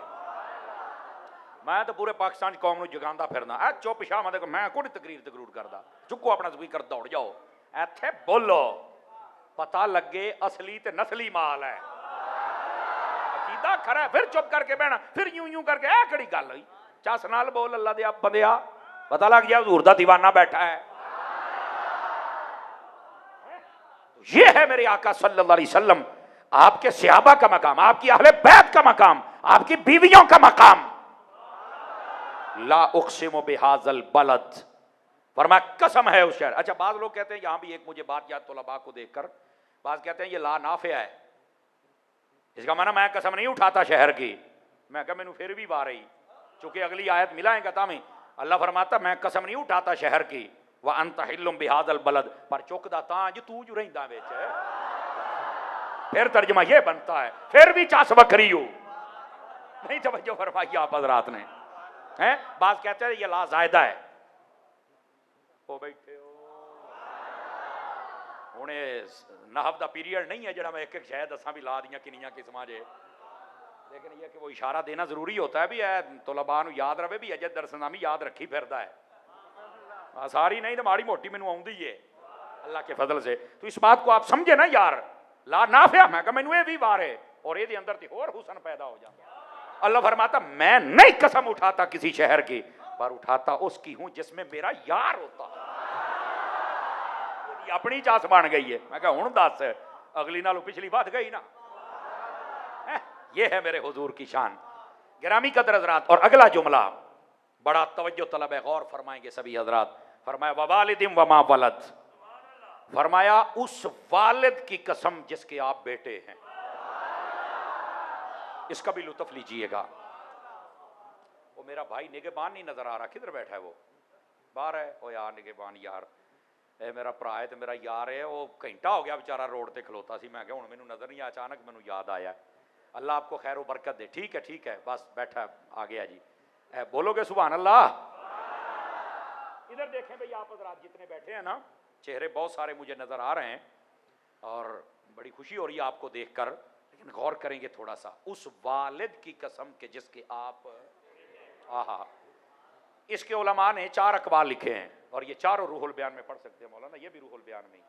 मैं तो पूरे पाकिस्तान कौम नूं जगांदा फिरना, ऐ चुप शाह मत, मैं कोई तकरीर करदा, चुको अपना स्पीकर दौड़ जाओ, इत्थे बोलो, पता लगे असली ते नस्ली माल है, अकीदा खरा, फिर चुप करके बहना, फिर यूं यूं करके ऐ किहड़ी गल होई, चस नाल बोल अल्लाह दे बंदिया, पता लग गया हुजूर दा दीवाना बैठा है। ये है मेरे आका सल्लल्लाहु अलैहि वसल्लम, आपके सहाबा का मकाम, आपकी अहले बैत का मकाम, आपकी बीवियों का मकाम। ला उक़सिमु बिहाज़ल बलद, फरमाया कसम है उस शहर। अच्छा, बाद लोग कहते हैं, यहां भी एक मुझे बात याद तुलबा को देखकर, बाद कहते हैं ये ला नाफिया है, इसका माना मैं कसम नहीं उठाता शहर की। मैं कहा मैनू फिर भी बार रही, चूंकि अगली आयत मिला है तामी अल्लाह फरमाता मैं कसम नहीं उठाता शहर की, व अंत हिल्लुम बिहाज़ल बलद, पर चुकदा तां जो तू जो रहिंदा विच। फिर तर्जमा ये बनता है फिर भी चस वखरी हो, नहीं तवज्जो फरमाई आप हजरात ने हैं। बात कहते हैं ये ला ज़ायदा है, ओ बैठे हो हुणे नहव दा पीरियड नहीं है जरा मैं एक एक शह दसा भी ला दियां किनियां किस्मां जे, लेकिन यह कि वो इशारा देना जरूरी होता है भी है तुलबा नूं याद रहे भी अजय दरसनामी याद रखी फिरदा है, सारी नहीं तो माड़ी मोटी मैनू आउंदी है अल्लाह के फजल से। तो इस बात को आप समझे ना यार, ला नाफिया मैं कहा मैनू ये भी वार है और ये अंदर ते होर हुसन पैदा हो जाता। अल्लाह फरमाता मैं नहीं कसम उठाता किसी शहर की, पर उठाता उसकी हूं जिसमें मेरा यार होता। अपनी चास बन गई है। मैं कहा हुण दस अगली नालों पिछली बात गई ना, ये है मेरे हुजूर की शान। गिरामी कदर हजरात, और अगला जुमला बड़ा तवज्जो तलब है, गौर फरमाएंगे सभी हजरात। फरमाया ववालिदिम वमा वलद, फरमाया उस वालिद की कसम जिसके आप बेटे हैं। इसका भी लुत्फ लीजिएगा। वो मेरा भाई निगहबान नहीं नजर आ रहा, किधर बैठा है वो? बाहर है। ओ यार निगहबान यार, ए मेरा भरा है तो मेरा यार है, वो घंटा हो गया बेचारा रोड ते खलोता सी, मैं हुण मैनू नजर नहीं आया, अचानक मैनू याद आया। अल्लाह आपको खैर व बरकत दे। ठीक है बस बैठा आ गया जी। बोलोगे सुभान अल्लाह? इधर देखें भाई आप हजरात जितने बैठे हैं ना, चेहरे बहुत सारे मुझे नजर आ रहे हैं और बड़ी खुशी हो रही है आपको देखकर, लेकिन गौर करेंगे थोड़ा सा। उस वालिद की कसम के जिसके आप आहा, इसके उलमा ने 4 अकवाल लिखे हैं और ये चारों रूहुल बयान में पढ़ सकते हैं मौलाना, ये भी रूहुल बयान में,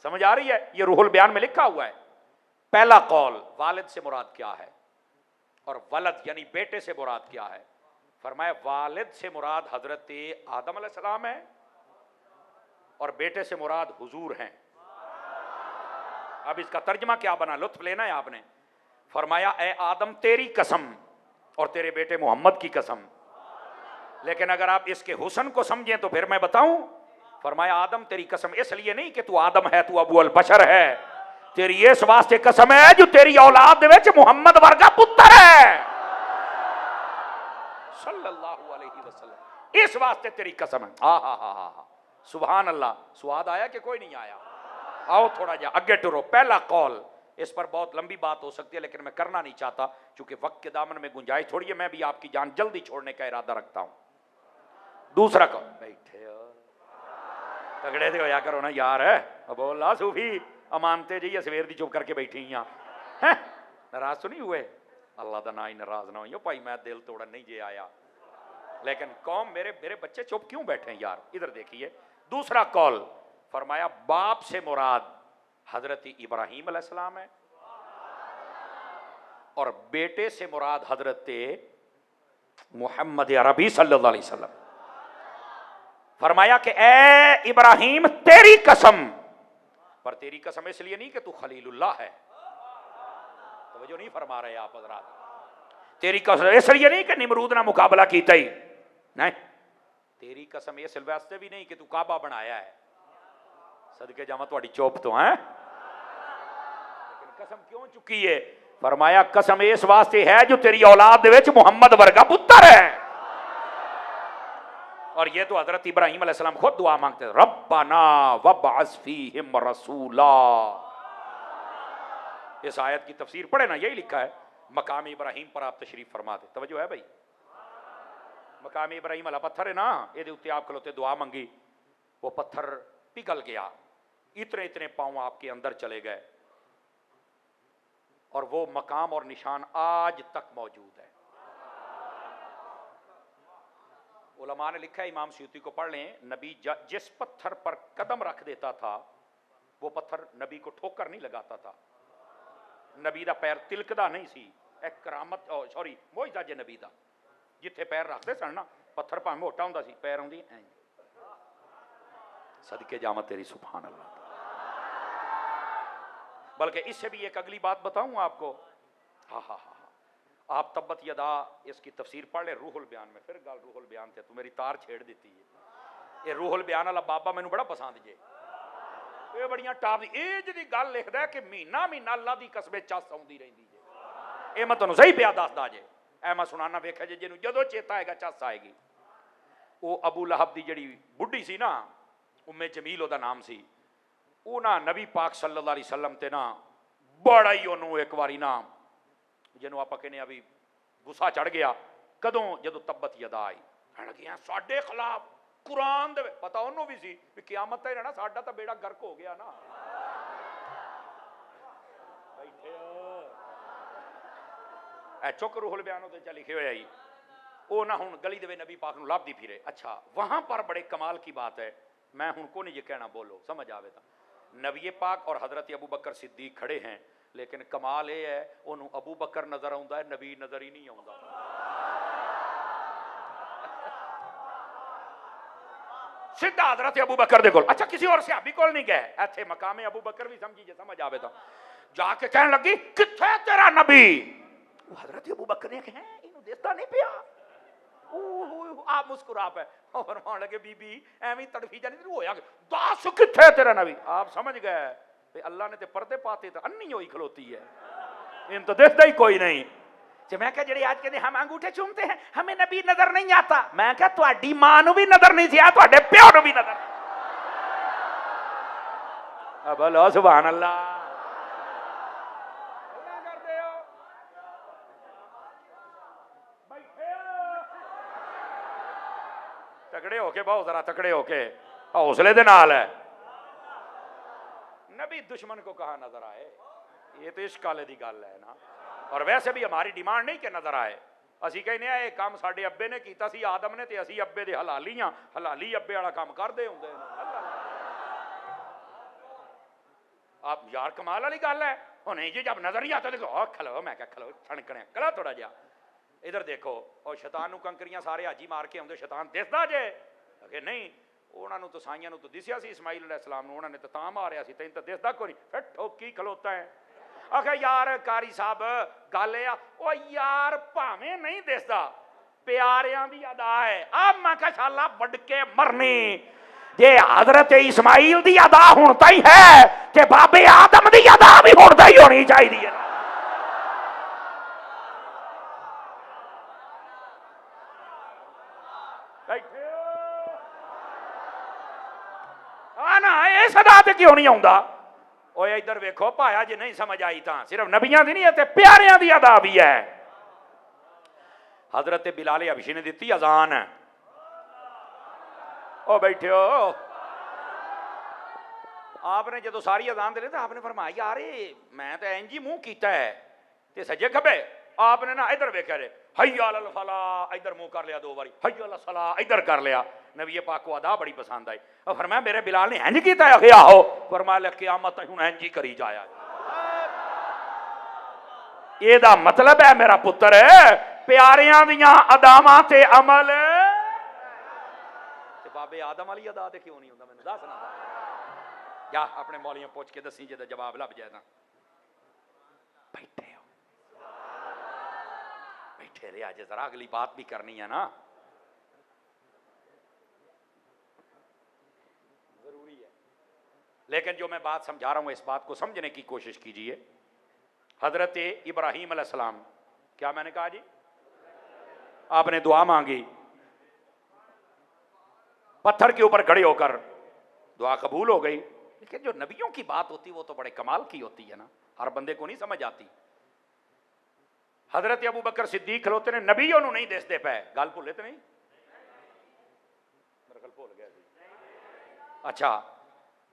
समझ आ रही है? ये रूहुल बयान में लिखा हुआ है। पहला कौल, वालिद से मुराद क्या है और वलद यानी बेटे से मुराद क्या है? फरमाया वालिद से मुराद हजरत आदम अलैहिस्सलाम है और बेटे से मुराद हुजूर हैं। अब इसका तर्जमा क्या बना, लुत्फ लेना है आपने। फरमाया ए आदम तेरी कसम और तेरे बेटे मोहम्मद की कसम, लेकिन अगर आप इसके हुस्न को समझें तो फिर मैं बताऊं। फरमाया आदम तेरी कसम इसलिए नहीं कि तू आदम है, तू अबू अल बशर है, तेरी इस वास्ते कसम है जो तेरी औलाद दे विच मुहम्मद वर्गा पुत्र है सल्लल्लाहु अलैहि वसल्लम, इस वास्ते तेरी कसम है। हा हा हा हा, सुभान अल्लाह। स्वाद आया कि कोई नहीं आया? आओ थोड़ा जा आगे टुरो। पहला कौल, इस पर बहुत लंबी बात हो सकती है लेकिन मैं करना नहीं चाहता क्योंकि वक्त के दामन में गुंजाइश थोड़ी है, मैं भी आपकी जान जल्दी छोड़ने का इरादा रखता हूं। दूसरा कौल, बैठे हो तगड़े से होया करो ना यार, है बोला सूफी अमानते जी सवेर दी चुप करके बैठी हैं, नाराज तो नहीं हुए? अल्लाह का ना ही नाराज ना हो भाई, मैं दिल तोड़न नहीं जे आया, लेकिन कौम मेरे बच्चे चुप क्यों बैठे यार? इधर देखिए दूसरा कौल, फरमाया बाप से मुराद हजरत इब्राहीम अलैहिस्सलाम है और बेटे से मुराद हजरत मुहम्मद अरबी सल्लल्लाहु अलैहि वसल्लम। फरमाया कि ए इब्राहीम तेरी कसम, पर तेरी कसम इसलिए नहीं कि तू खलीलुल्लाह है, तो नहीं फरमा रहे आप हजरात। तेरी कसम इसलिए नहीं कि निमरूद ना मुकाबला कीता ही नहीं, तेरी कसम इस वास्ते भी नहीं कि तू काबा बनाया है, सदके जावा तुहाडी चुप तो है, लेकिन कसम क्यों चुकी है? फरमाया कसम इस वास्ते है जो तेरी औलाद दे विच मुहम्मद वर्गा पुत्र है। और ये तो हजरत इब्राहीम अलैहिस्सलाम खुद दुआ मांगते थे, रब्बना वब्अस फीहिम रसूला। इस आयत की तफसीर पढ़े ना, यही लिखा है मकाम इब्राहीम पर आप तशरीफ फरमा दे। तवज्जो है भाई? मकाम इब्राहीम वाला पत्थर है ना, ये उत्ते आप खलोते दुआ मंगी, वो पत्थर पिघल गया, इतने इतने पांव आपके अंदर चले गए और वो मकाम और निशान आज तक मौजूद है। उलमा ने लिखा है, इमाम सूती को पढ़ लें, नबी जिस पत्थर पर कदम रख देता था वो पत्थर नबी को ठोकर नहीं लगाता था, नबी दा पैर तिलकदा नहीं सी। एक करामत सॉरी मोइजा जे नबी दा, जिथे पैर रखते सन ना पत्थर भावें मोटा हुंदा सी, पैर आउंदी ऐ, सदके जावा तेरी सुभान अल्लाह। बल्कि इससे भी एक अगली बात बताऊं आपको, हा हा हा, आप तब्बत यदा इसकी तफसीर पढ़ ले रूहुल बयान में, फिर गल रूहुल बयान थे, तू मेरी तार छेड़ दी है। ये रूहुल बयान वाला बाबा मैनू बड़ा पसंद जे, ये बड़ियां टाप दी एज दी गल लिखदा है कि महीना महीना अल्लाह दी कसम चस आउंदी रहिंदी जे। ये मैं तुहानू सही पिया दसदा जे, ऐ मैं सुनाना वेखिया जे, जिन्नू जदों चेता आएगा चस आएगी। वो अबू लहब दी जिहड़ी बुढ़ी सी ना, उम्मे जमील ओदा नाम सी, वो ना नबी पाक सल्लल्लाहु अलैहि वसल्लम ते ना बड़ा ही ओनू एक बारी ना जिन्हों आप कहने अभी गुस्सा चढ़ गया, कदों जदों तब्बत यदा आई, कह लगियां साडे खिलाफ कुरान दे, पता उन्होंने भी सी कि क़यामत है ना, साडा तो बेड़ा गर्क हो गया ना। बैठे ऐ चुक रूहुल बयान उहदे च लिखे हुए आई, वो ना हुण गली दे नबी पाक नूं लभदी फिरे। अच्छा वहां पर बड़े कमाल की बात है, मैं हुण को नहीं ये कहना, बोलो समझ आवे तो, नबी पाक और हजरत अबू बकर सिद्दीक खड़े हैं, लेकिन कमाल यह है उन्होंने अबू बकर नजर आता है, नबी नजर ही नहीं आता। सीधा हजरत अबू बकर दे कोल, अच्छा किसी और सहाबी कोल नहीं गए, ऐथे मकामे अबू बकर भी समझी जे समझ आवे तो, जाके कहने लगी किथे तेरा नबी? हजरत अबू बकर ने कहा इन्हों देखता नहीं पिया, आप मुस्कुरा पे फरमान लगे बीबी एवं तड़फी जानी, होया दस किथे तेरा नबी? आप समझ गए अल्लाह ने ते पर्दे पाते, तो अन्नी होई खलोती है, इन तो देखता ही कोई नहीं। मैं क्या जेड़े आज कहते हम अंगूठे चूमते हैं हमें नबी नजर नहीं आता, मैं क्या तुहाडी मां नूं भी नजर नहीं सी आ, तुहाडे प्यो नूं भी नजर। अब लो सुभान अल्लाह, तगड़े होके बहुत जरा तगड़े होके हौसले दे नाल है। नबी दुश्मन को कहा नजर आए, ये तो इश्क वाले दी गल है ना। और वैसे भी हमारी डिमांड नहीं कि नजर आए, असी कहने ये काम साडे अब्बे ने कीता सी आदम ने, ते असी अब्बे दे हलाली हां, हलाली अब्बे वाला काम करदे हुंदे ने। आप यार कमाल वाली गल है, नहीं जी जब नजर ही आता तो खलो, मैं क्या खलो छणकने कला थोड़ा जा, इधर देखो। और शैतान नूं कंकरियां सारे हाजी मार के आउंदे, शैतान दिसदा जे कि नहीं, ਉਹਨਾਂ ਨੂੰ ਤਾਂ ਸਾਈਆਂ ਨੂੰ ਤਾਂ ਦਿਸਿਆ ਸੀ ਇਸਮਾਈਲ अलैहिस्सलाम ਨੂੰ, ਉਹਨਾਂ ਨੇ ਤਾਂ ਮਾਰਿਆ ਸੀ, ਤੈਨੂੰ ਤਾਂ ਦਿਸਦਾ ਕੋਈ ਨਹੀਂ, ਫਿਰ ਠੋਕੀ ਖਲੋਤਾ ਹੈ। ਆਖਿਆ ਯਾਰ ਕਾਰੀ ਸਾਹਿਬ ਗੱਲ ਇਹ ਆ, ਉਹ ਯਾਰ ਭਾਵੇਂ ਨਹੀਂ ਦਿਸਦਾ ਪਿਆਰਿਆਂ ਦੀ ਅਦਾ ਹੈ। ਆ ਮੈਂ ਕਿਹਾ ਸ਼ਾਲਾ ਵੱਢ ਕੇ ਮਰਨੀ, ਜੇ ਹਜ਼ਰਤ ਇਸਮਾਈਲ ਦੀ ਅਦਾ ਹੁਣ ਤਾਂ ਹੀ ਹੈ ਤੇ ਬਾਬੇ ਆਦਮ ਦੀ ਅਦਾ ਵੀ ਹੁਣ ਤਾਂ ਹੀ ਹੋਣੀ ਚਾਹੀਦੀ ਹੈ। ਇਸ ਅਦਾ ਤੇ ਕਿਉਂ ਨਹੀਂ ਆਉਂਦਾ? ਓਏ ਇੱਧਰ ਵੇਖੋ ਭਾਇਆ, ਜੇ ਨਹੀਂ ਸਮਝ ਆਈ ਤਾਂ ਸਿਰਫ ਨਬੀਆਂ ਦੀ ਨਹੀਂ, ਤੇ ਪਿਆਰਿਆਂ ਦੀ ਅਦਾ ਵੀ ਹੈ। हजरत बिलाल हबशी ने दी अजान, ओ बैठो। आपने जो सारी अजान दे तो आपने फरमाया यार मैं तो इंज ही मुंह किया है ते सजे खबे, आपने ना इधर वेख्या रे हय्या अल फला इधर मुंह कर लिया, दो बारी हय्या अल सला इधर कर लिया। नबी पाक को अदा बड़ी पसंद आई और फरमाया मेरे बिलाल ने इंज किया है। आहो फरमाया क़यामत हुण इंज ही करी जाया। एदा मतलब है मेरा पुत्र प्यारियां दियां अदावां ते अमल ते बाबे आदम वाली अदा ते क्यों नहीं होंदा? मैनूं दस ना या अपने मौलियां पूछ के दसी जे जवाब लभ जाए ना। बैठे हो बैठे रहे, अज जरा अगली बात भी करनी है ना, जरूरी है। लेकिन जो मैं बात समझा रहा हूं इस बात को समझने की कोशिश कीजिए। हजरत इब्राहीम अलैहिस्सलाम, क्या मैंने कहा जी? आपने दुआ मांगी, पत्थर के ऊपर खड़े होकर दुआ कबूल हो गई। लेकिन जो नबियों की बात होती वो तो बड़े कमाल की होती है ना, हर बंदे को नहीं समझ आती। हजरत अबू बकर सिद्दीक खलोते ने, नबियों को नहीं दसते पे, गल भुले तो नहीं? मेरा गल भुल गया जी। अच्छा,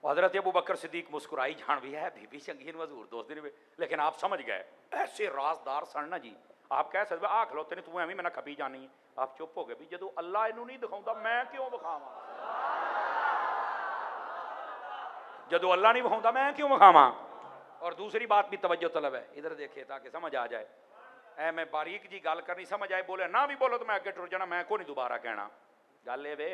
हजरत अबू बकर सिद्दीक मुस्कुराई जान भी है, बीबी चंगी हजूर दोस्त दिन, लेकिन आप समझ गए ऐसे राजदार सन ना जी। आप कह सकते आ खलोते ने तू एवं मैंने खपी जानी है, आप चुप हो गए भी जो अल्लाह इनू नहीं दिखाता मैं क्यों विखावां, जो अल्लाह नहीं विखाता मैं क्यों विखावां। और दूसरी बात भी तवज्जो तलब है, इधर देखे ताकि समझ आ जाए। ऐ मैं बारीक जी गल करनी, समझ आए बोले ना भी बोलो तो मैं अगे टुर जाना, मैं को नहीं दोबारा कहना। गल ये वे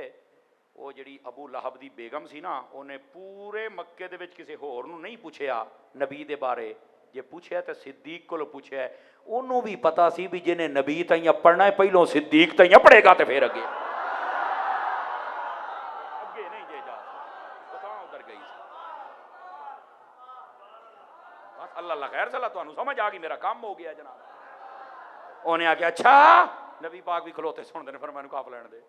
वो जी अबू लहब की बेगम सी ना, उन्हें पूरे मक्के दे विच किसी होर नूं नहीं पूछया नबी दे बारे, जे पूछया तो सिद्दीक को पूछया। उन्होंने भी पता सी भी जिन्हें नबी ताईं पढ़ना है पहलों सिद्दीक ताईं पढ़ेगा तो फिर अगे अगे नहीं जे जा पता उधर गई। बस अल्लाह खैर सला, तुहानू समझ आ गई, मेरा काम हो गया जनाब। उन्हें आख्या अच्छा नबी पाक भी खलोते सुनते हैं, फिर मैनू काफ लैण दे,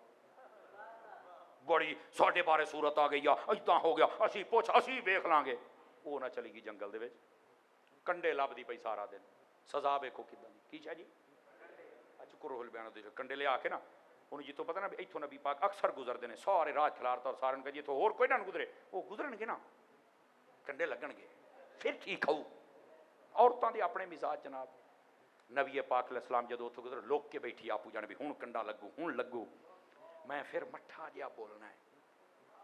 बड़ी साडे बारे सूरत आ गई आ, इदां हो गया, असीं पुछ असीं वेख लांगे। वो ना चली गई जंगल दे विच, कंडे लभदी पई सारा दिन। सजा वेखो किदां दी की शै जी। अच्छा कुरोहल बयान दे कंडे लिया के ना, उन्हें जितों पता ना भी इत्थों नबी पाक अक्सर गुजरते हैं, सारे राह खिलारता और सारे कहिए इत्थों होर कोई ना गुजरे, वो गुजरनगे ना कंडे लगणगे फिर ठीक खाऊ। औरतां दे अपने मिजाज जनाब। नबी पाक अलैहिस्सलाम जदों उत्थों गुजर लोक के बैठी आपू जाने भी हुण कंडा लगू हुण लगू, मैं फिर मट्ठा जिहा बोलना है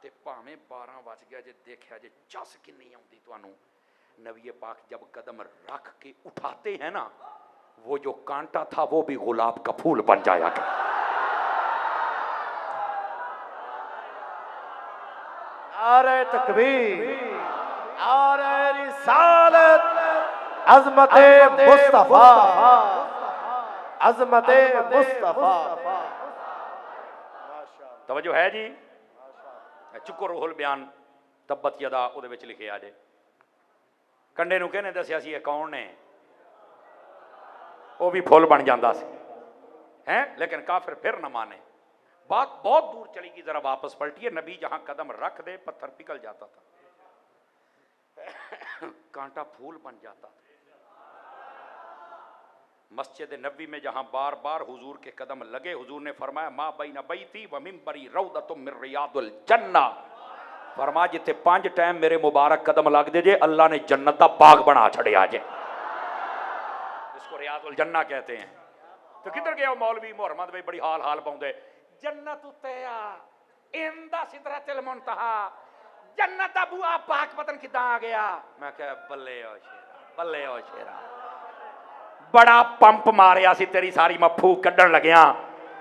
ते भावें 12 बज गया जे देखा जे चस किन्नी आउंदी तुहानू। नबी पाक जब कदम रख के उठाते हैं ना, वो जो कांटा था वो भी गुलाब का फूल बन जाया था। नारे तकबीर, नारे रिसालत, अज़मते मुस्तफा, अज़मते मुस्तफा। तवज्जो है जी। चुको रोहुल बयान तब्बत यदा उहदे विच लिखिया जे कंडे नूं किहने दस्सिया सी कौन ने, वो भी फुल बन जाता सी हैं, लेकिन काफिर फिर न माने। बात बहुत दूर चली गई, जरा वापस पलटिए। नबी जहां कदम रख दे पत्थर पिघल जाता था, कांटा फूल बन जाता था। मस्जिद नबी में जहां बार बार हुजूर के कदम लगे, हुजूर ने फरमाया मा बैन बैती व मिंबरी रौदतुम मिन रियादिल जन्नह, फरमा जिथे 5 टाइम मेरे मुबारक कदम लग दे जे अल्लाह ने जन्नत का बाग बना छड़िया जे, इसको रियादुल जन्नह कहते हैं। तो किधर गया मौलवी मुहम्मद भाई बड़ी हाल हाल पाउंदे, जन्नत उत्ते आ इंदा सिदरतुल मुंतहा, जन्नत दा बुआ पाक पतन किदां आ गया। मैं कहा बल्ले ओ शेरा, बल्ले ओ शेरा, बड़ा पंप मारिया सी तेरी सारी मफू कड्डण लग्या।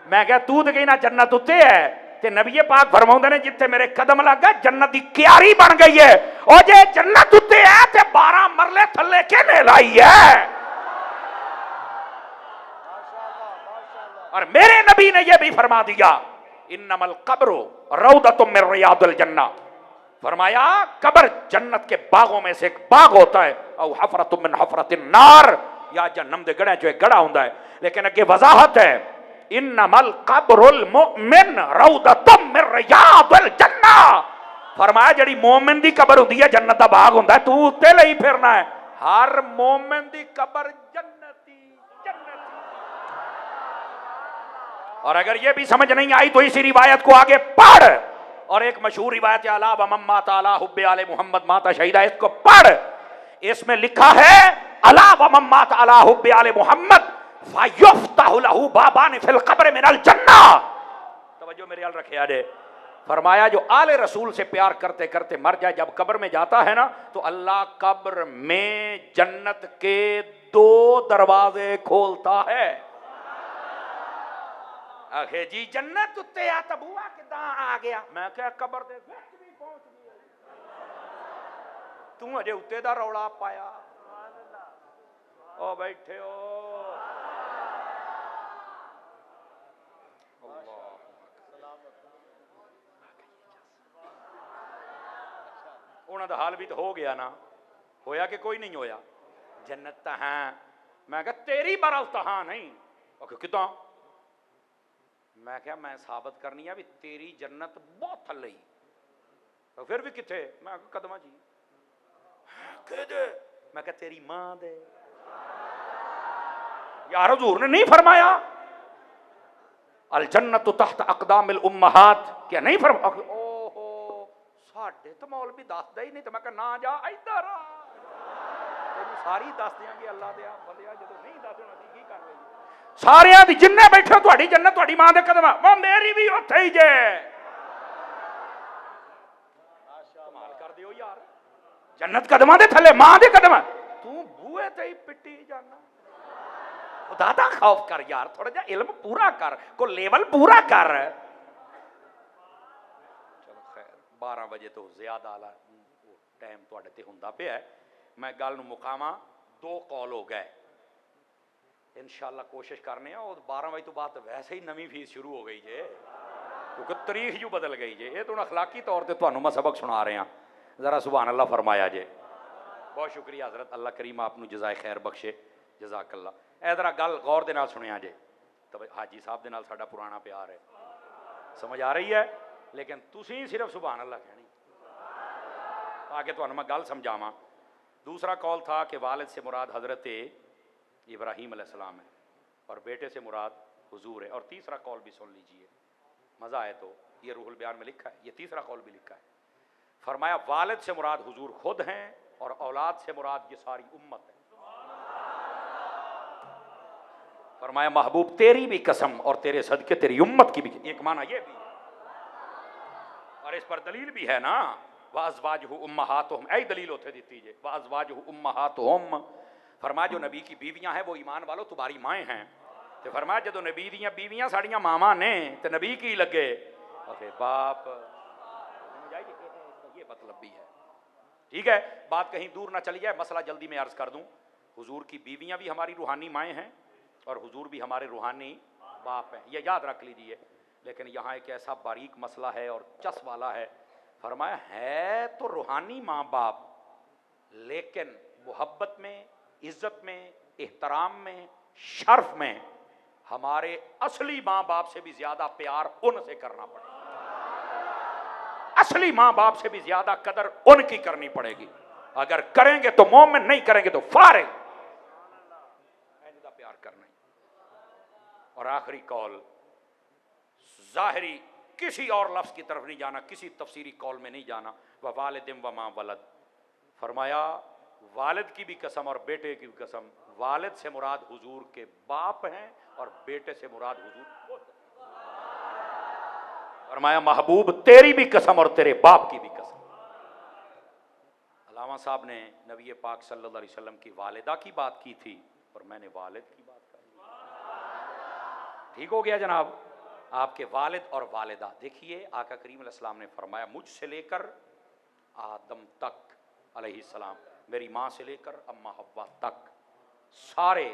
मैं कहा तू तो कही ना जन्नत उत्ते है, ते नबी पाक फरमाउंदे ने जिथे मेरे कदम लग गए जन्नत की क्यारी बन गई है। और जे जन्नत उत्ते है ते 12 मरले थल्ले किने लाई है। और मेरे नबी ने यह भी फरमा दिया इन्नमल कब्रु रौदतुम मिन रियादिल जन्नह, फरमाया कब्र जन्नत के बागों में से एक बाग होता है। औ हफरतुम मिन हफरतिन नार, या जहन्नम दे गड़े जो एक गड़ा हुंदा है। लेकिन अगे वजाहत है इन्नमल कब्रुल मुमिन रौदतुम मिन रियादिल जन्नह, फरमाया जड़ी मोमिन दी कब्र हुंदी है जन्नत दा बाग हुंदा है, तू उत्ते लई फिरना है। हर मोमिन दी कब्र जन्नती जन्नती। और अगर यह भी समझ नहीं आई तो इसी रिवायत को आगे पढ़, और एक मशहूर रिवायत अला व मम्मा ताला हुब्बे आले मोहम्मद माता शहीदा, इसको पढ़। इसमें लिखा है अला व मम्मा ताला हुब्बे आले मोहम्मद फयुफ्तहु लहु बाबान फिल कब्र मिनल जन्नह। तवज्जो मेरे याल रखे आजे, फरमाया जो आले रसूल से प्यार करते करते मर जाए, जब कब्र में जाता है ना तो अल्लाह कब्र में जन्नत के 2 दरवाजे खोलता है। आखे जी जन्नत उत्ते आ तबुआ किदा आ गया, मैं क्या कब्र दे विच भी पहुंच गया, तू अजे उत्ते दा रौला पाया। ओ बैठे हो उन्होंने दा हाल भी तो हो गया ना, होया कि कोई नहीं होया। जन्नत तो है, मैं क्या तेरी बरल तो हाँ नहीं, कितना, मैं क्या मैं साबित करनी है भी तेरी जन्नत बहुत थल्ले ही, तो फिर भी किथे, मैं कदमा जी दे, मैं क्या तेरी मां दे। यार हुजूर ने नहीं फरमाया अल जन्नत तहत अक़दामिल उम्महात, क्या नहीं फरमा? ओहो साडे तो मौलवी दसदा ही नहीं, तो मैं क्या ना जा इधर आ, तेरी सारी दस देंगे अल्लाह दे बंदिया, जो नहीं दस होना सी की कर रही सारियां दी जिन्ने बैठे तुहाडी जन्नत तुहाडी मां दे कदम, वो मेरी भी उत्थे ही जे। कमाल कर दियो यार, जन्नत कदमां दे थले मां दे कदम, तू बूहे ते ही पिट्टी जाना। खुदा दा खौफ कर यार, थोड़ा जा इल्म पूरा कर, को लेवल पूरा कर। चलो खैर 12 बजे तो ज्यादा आला टाइम तुहाडे ते हुंदा पिया है, मैं गल नूं मुकामा। 2 कॉल हो गए, इंशाअल्लाह कोशिश करने, और 12 बजे तो बाद तो वैसे ही नवी फीस शुरू हो गई जे, क्योंकि तारीख जो बदल गई जे। ये तो अखलाकी तौर पर तुहानूं मैं सबक सुना रहा, जरा सुभान अल्लाह फरमाया जे। बहुत शुक्रिया हजरत, अल्लाह करीम आपनूं जज़ाए खैर बख्शे, जज़ाकल्लाह। ए जरा गल गौर दे नाल सुनिया जे, तो हाजी साहब दे नाल साडा पुराना प्यार है, समझ आ रही है, लेकिन तुसीं सिर्फ सुभान अल्लाह कहनी ताकि तुहानूं मैं गल समझावां। दूसरा कॉल था कि वालिद से मुराद हजरत इब्राहीम अलैहिस्सलाम है और बेटे से मुराद हुजूर है। और तीसरा कॉल भी सुन लीजिए, मज़ा आए तो, ये रूहुल बयान में लिखा है, ये तीसरा कॉल भी लिखा है। फरमाया वालिद से मुराद हुजूर खुद हैं और औलाद से मुराद ये सारी उम्मत है। फरमाया महबूब तेरी भी कसम और तेरे सदके तेरी उम्मत की भी, एक माना ये भी है, और इस पर दलील भी है ना, वाज़वाजुहु उम्महातुहुम, ऐ दलील होते दी जे, वाज़वाजुहु उम्महातुहुम, फरमाया जो नबी की बीवियां हैं वो ईमान वालों तुम्हारी माएँ हैं। तो फरमाया जो नबी दियां बीवियां साड़ियां मामा ने तो नबी की लगे बाप, ये मतलब भी है। ठीक है, बात कहीं दूर ना चली जाए, मसला जल्दी में अर्ज कर दूं। हुजूर की बीवियां भी हमारी रूहानी माएँ हैं और हुजूर भी हमारे रूहानी बाप हैं, ये याद रख लीजिए। लेकिन यहाँ एक ऐसा बारीक मसला है और चस वाला है। फरमाया है तो रूहानी माँ बाप, लेकिन मोहब्बत में, इज्जत में, एहतराम में, शर्फ में हमारे असली माँ बाप से भी ज्यादा प्यार उनसे करना पड़ेगा, असली माँ बाप से भी ज्यादा कदर उनकी करनी पड़ेगी। अगर करेंगे तो मोमिन, नहीं करेंगे तो फारिग, प्यार करना। और आखिरी कॉल, जाहिरी किसी और लफ्ज की तरफ नहीं जाना, किसी तफसीरी कॉल में नहीं जाना। व वालिदिम व मा वलद, फरमाया वालिद की भी कसम और बेटे की भी कसम, वालिद से मुराद हुजूर के बाप हैं और बेटे से मुराद हुजूर खुद। फरमाया महबूब तेरी भी कसम और तेरे बाप की भी कसम। अल्लामा साहब ने नबी पाक सल्लल्लाहु अलैहि वसल्लम की वालिदा की बात की थी और मैंने वालिद की बात कर ली। ठीक हो गया जनाब? आपके वालिद और वालिदा। देखिए आका करीम अलैहिस्सलाम ने फरमाया मुझसे लेकर आदम तक अलैहिस्सलाम, मेरी माँ से लेकर अम्मा हव्वा तक सारे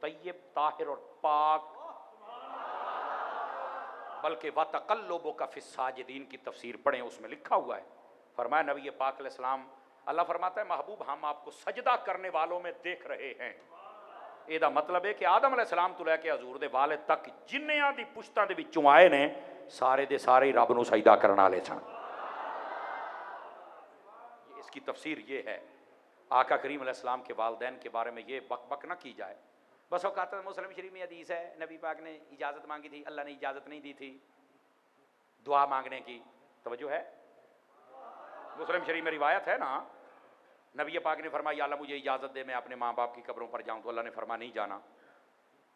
तय्यब ताहिर और पाक, बल्कि वतक़ल्लुबु का फ़िस्साजिदीन की तफसीर पढ़ें, उसमें लिखा हुआ है। फरमाया नबी पाक अलैहिस्सलाम, अल्लाह फरमाता है महबूब हम आपको सजदा करने वालों में देख रहे हैं। ਇਹਦਾ मतलब है कि आदम अलैहिस्सलाम तो लैके हजूर दे वालिद तक जिन्नियां दी पुश्तां दे विचों आए ने सारे दे सारे रब नूं सजदा करन वाले सन। इसकी तफसीर ये है। आका करीम अलैहिस्सलाम के वालिदैन के बारे में ये बक बक ना की जाए। बस वो कहता है मुस्लिम शरीफ में हदीस है नबी पाक ने इजाज़त मांगी थी, अल्लाह ने इजाज़त नहीं दी थी दुआ मांगने की। तवज्जो है, मुस्लिम शरीफ में रिवायत है ना, नबी पाक ने फरमाया अल्लाह मुझे इजाज़त दे मैं अपने माँ बाप की कब्रों पर जाऊँ, तो अल्लाह ने फरमाया नहीं जाना,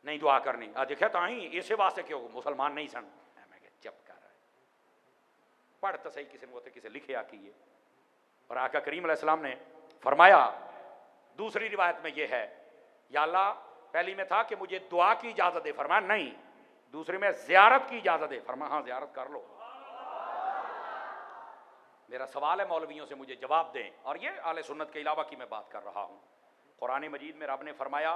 नहीं दुआ करनी। देखा तो ही इसे वास्ते क्यों मुसलमान नहीं सन। मैं क्या चुप कर रहा है, पढ़ तो सही किसी ने किसी लिखे आ की। और आका करीम अलैहिस्सलाम ने फरमाया दूसरी रिवायत में यह है या अल्लाह पहली में था कि मुझे दुआ की इजाज़त दे, फरमाया नहीं। दूसरी में ज़ियारत की इजाज़त दे, फरमाया हाँ ज़ियारत कर लो। मेरा सवाल है मौलवियों से मुझे जवाब दें। और ये आले सुन्नत के अलावा की मैं बात कर रहा हूँ। कुरान मजीद में रब ने फरमाया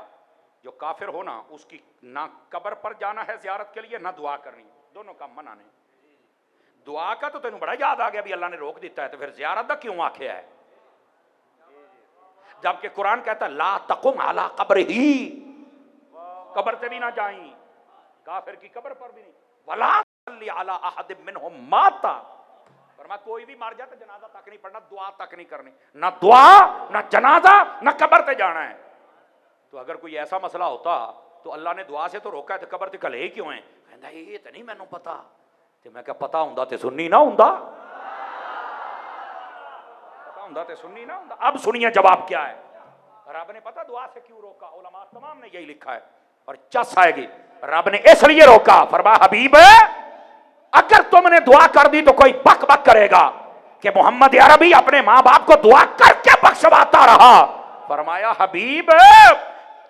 जो काफिर हो ना उसकी ना कब्र पर जाना है ज़ियारत के लिए ना दुआ करनी, दोनों का मना नहीं। दुआ का तो तेन बड़ा याद आ गया भी अल्लाह ने रोक दिता है, तो फिर ज़ियारत का क्यों आख्या है? जबकि कुरान कहता है ला तकुम अला कब्रिही, कब्र से भी ना जाई, काफिर की कब्र पर भी नहीं। वला सल्ली अला अहद मिनहुम माता, फरमाया कोई भी मर जाए तो जनाजा तक नहीं पढ़ना, दुआ तक नहीं करनी, ना दुआ ना जनाजा ना कब्र पे जाना है। तो अगर कोई ऐसा मसला होता तो अल्लाह ने दुआ से तो रोका है, तो कब्र ते कले ही क्यों है? कहता ये तो नहीं मैनू पता। तो मैं क्या पता हुंदा ते सुन्नी ना हुंदा, पता हुंदा ते सुन्नी ना हुंदा। अब सुनिए जवाब क्या है। रब ने पता दुआ से क्यों रोका, उलमा तमाम ने यही लिखा है और चस आएगी। रब ने इसलिए रोका, फरमाया हबीब अगर तुमने दुआ कर दी तो कोई बक बक करेगा कि मोहम्मद अरबी अपने माँ बाप को दुआ करके बख्शवाता रहा। फरमाया हबीब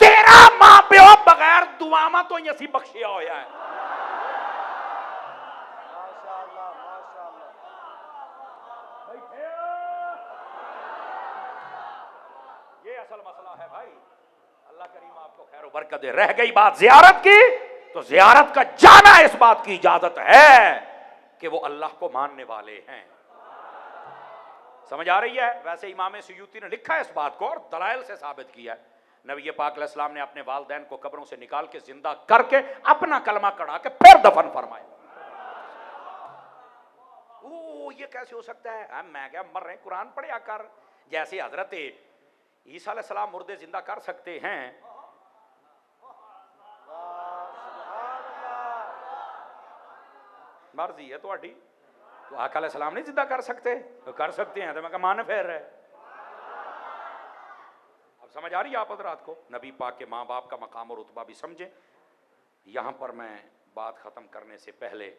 तेरा मां प्यो बगैर दुआवा तो ही असी बख्शिया होया है। ये असल मसला है भाई। अल्लाह करीम आपको खैर बरकत दे। रह गई बात जियारत की, तो जियारत का जाना इस बात की इजाजत है कि वो अल्लाह को मानने वाले हैं। समझ आ रही है? वैसे इमाम सुयूती ने लिखा है इस बात को और दलाइल से साबित किया है। नबी पाक अलैहिस्सलाम ने अपने वालिदैन को कब्रों से निकाल के जिंदा करके अपना कलमा कढ़ा के फिर दफन फरमाया। ओ ये कैसे हो सकता है? मैं क्या मर रहे कुरान पढ़िया कर। जैसे हजरत ईसा अलैहिस्सलाम मुर्दे जिंदा कर सकते हैं, मर्जी है तुम्हारी, तो आका अलैहिस्सलाम नहीं जिंदा कर सकते? तो कर सकते हैं, तो मैं मान फेर है। अब समझ आ रही है आप हजरात को? नबी पाक के माँ बाप का मकाम और रुतबा भी समझे। यहाँ पर मैं बात ख़त्म करने से पहले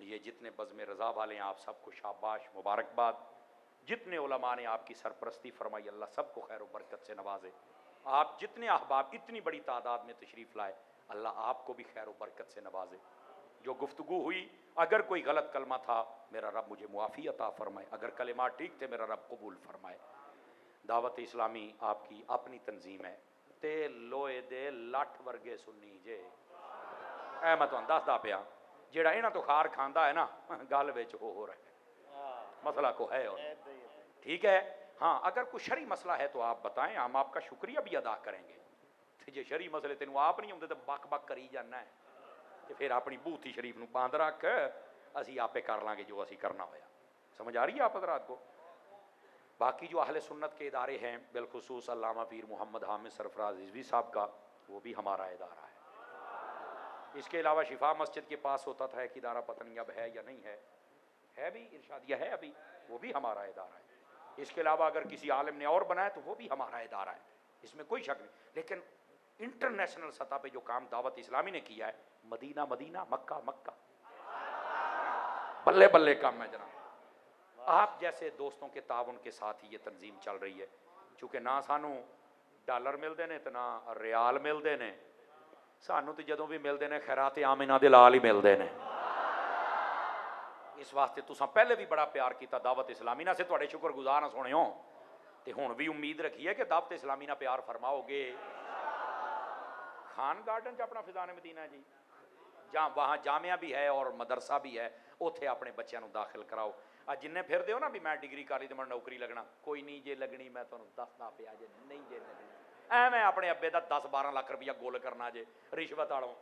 ये जितने बज़्म रज़ा वाले हैं आप सबको शाबाश मुबारकबाद। जितने उलमा ने आपकी सरपरस्ती फरमाई अल्लाह सबको खैर व बरकत से नवाजे। आप जितने अहबाब इतनी बड़ी तादाद में तशरीफ़ लाए अल्लाह आपको भी खैर व बरकत से नवाजे। जो गुफ्तगू हुई अगर कोई गलत कलमा था मेरा रब मुझे मुआफ़ी अता फरमाए, अगर कलिमा ठीक थे मेरा रब कबूल फरमाए। दावत इस्लामी आपकी अपनी तंजीम है ते लोए दे लठ वर्गे सुन्नी जे। ऐ मैं तुहानू दसदा पिया जेड़ा इन्हां तो खार खांदा है ना गल विच हो रहा है, मसला को है और ठीक है। हाँ अगर कोई शरी मसला है तो आप बताएं, हम आपका शुक्रिया भी अदा करेंगे। तो जे शरी मसले तेन आप नहीं आते तो बक बक करी जाना है, तो फिर अपनी बूथी शरीफ नूं बंद रख, असी आपे कर लांगे जो असी करना होया। समझ आ रही है आप हज़रात को? बाकी जो अहले सुन्नत के इदारे हैं बिलखुसूस अल्लामा पीर मोहम्मद हामिद सरफराज रिजवी साहब का, वो भी हमारा इदारा है। इसके अलावा शिफा मस्जिद के पास होता था एक इदारा, पता नहीं अब है या नहीं है भी इरशादिया है अभी, वो भी हमारा इदारा है। इसके अलावा अगर किसी आलिम ने और बनाया तो वो भी हमारा इदारा है, इसमें कोई शक नहीं। लेकिन इंटरनेशनल सतह पे जो काम दावत इस्लामी ने किया है, मदीना मदीना मक्का मक्का, बल्ले बल्ले काम है जनाब। आप जैसे दोस्तों के ताउन के साथ ही ये तंजीम चल रही है। चूँकि ना सानू डॉलर मिलते हैं तो ना रियाल मिलते हैं, सानू तो जदों भी मिलते हैं खैरात आमिना दे लाल ही मिलते हैं। इस वास्ते तुसां पहले भी बड़ा प्यार किया दावत इस्लामी ना से तुहाडे शुक्रगुजार हाँ सोहणिओ ते हुण भी उम्मीद रखी है कि दावत इस्लामी ना प्यार फरमाओगे। खान गार्डन च अपना फिजान मदीना जी, जहाँ वहाँ जामिया भी है और मदरसा भी है, उत्थे अपने बच्चों को दाखिल कराओ। आ जिन्ने फिरदे हो ना भी मैं डिग्री कर ली तो मैं नौकरी लगना, कोई नहीं जे लगनी मैं तुहानूं दसदा पिया जे नहीं जे लगनी, एवें अपने अब्बे का 10-12 लाख रुपया गोल करना जे रिश्वत वालों,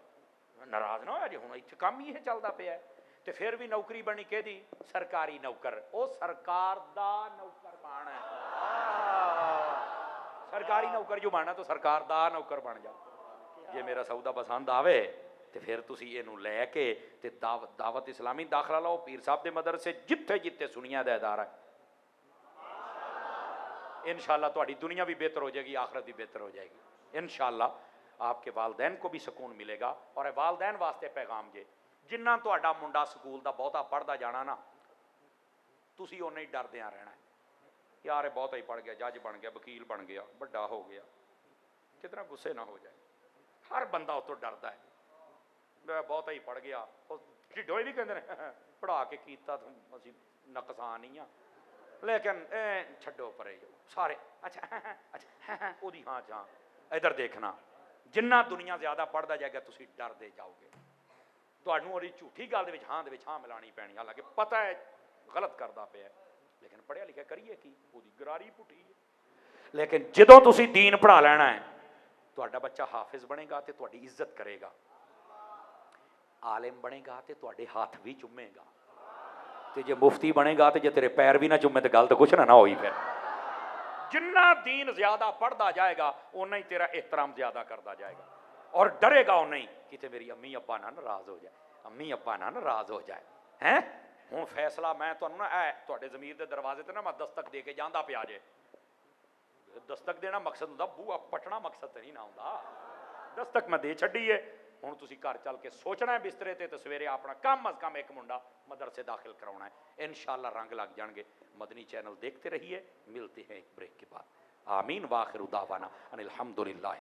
नाराज ना हो जे। हुण इत्थे काम ही ये चलदा पिया ते फिर भी नौकरी बनी केदी सरकारी नौकर, वो सरकार दा नौकर बन है, सरकारी नौकर जो बनना तो सरकार दा नौकर बन जा। जे मेरा सौदा पसंद आवे तो फिर तुसी इहनूं लैके ते दावत इस्लामी दाखला लाओ। पीर साहब दे मदरसे जिथे जिथे सुनिया दा इदारा है, इंशाअल्लाह तुहाडी दुनिया भी बेहतर हो जाएगी, आखिरत भी बेहतर हो जाएगी इंशाअल्लाह। आपके वालदैन को भी सुकून मिलेगा। और वालदैन वास्ते पैगाम जे, जिन्ना तुहाडा मुंडा स्कूल दा बहुता पढ़दा जाना ना, तुसी उन्ना ही डरदियां रहना है, यार बहुता ही पढ़ गया, जज बन गया, वकील बन गया, बड़ा हो गया, कितना गुस्से ना हो जाए। हर बंदा उतो डरदा है, मैं बहुता ही पढ़ गया, ढिडोए भी कहते हैं पढ़ा के कीता तुम असीं नकसान ही हाँ, लेकिन छड्डो परे सारे अच्छा अच्छा ओदी हाँ हाँ। इधर देखना, जिन्ना दुनिया ज्यादा पढ़दा जाएगा तुसी डरदे जाओगे, तुहानूं ओदी झूठी गल दे विच हाँ मिलानी पैनी, हालांकि पता है गलत करदा पिया, लेकिन पढ़िया लिखिया करिए की, ओदी गरारी पुठी है। लेकिन जदों तुसी दीन पढ़ा लेना है, तुहाडा बच्चा हाफिज बनेगा तो तुहाडी इज्जत करेगा, आलिम बनेगा तो तुहाडे हाथ भी चुमेगा, तो जे मुफ्ती बनेगा तो जे तेरे पैर भी ना चुमे तो गल तो कुछ ना होई। फिर जिन्ना दीन ज्यादा पढ़ता जाएगा उन्ना ही तेरा एहतराम ज्यादा करता जाएगा, और डरेगा उन्ना ही कि मेरी अम्मी अब्बा ना नाराज हो जाए, अम्मी अब्बा ना नाराज हो जाए हैं। हुण फैसला मैं तुहानूं ना तुहाडे ज़मीर दे दरवाजे ते ना मैं दस्तक दे के जांदा पिया जे, दस्तक देना मकसद हुंदा, बूहा पटना मकसद नहीं ना हुंदा, दस्तक मैं दे छड्डी है। हुण तुसीं घर चल के सोचना है बिस्तरे ते सवेरे अपना कम अज कम एक मुंडा मदरसे दाखिल कराउणा है, इंशाअल्लाह रंग लग जाएंगे। मदनी चैनल देखते रहिए, मिलते हैं एक ब्रेक के बाद। आमीन। वाखिर दावाना अनिल हम्दुलिल्लाह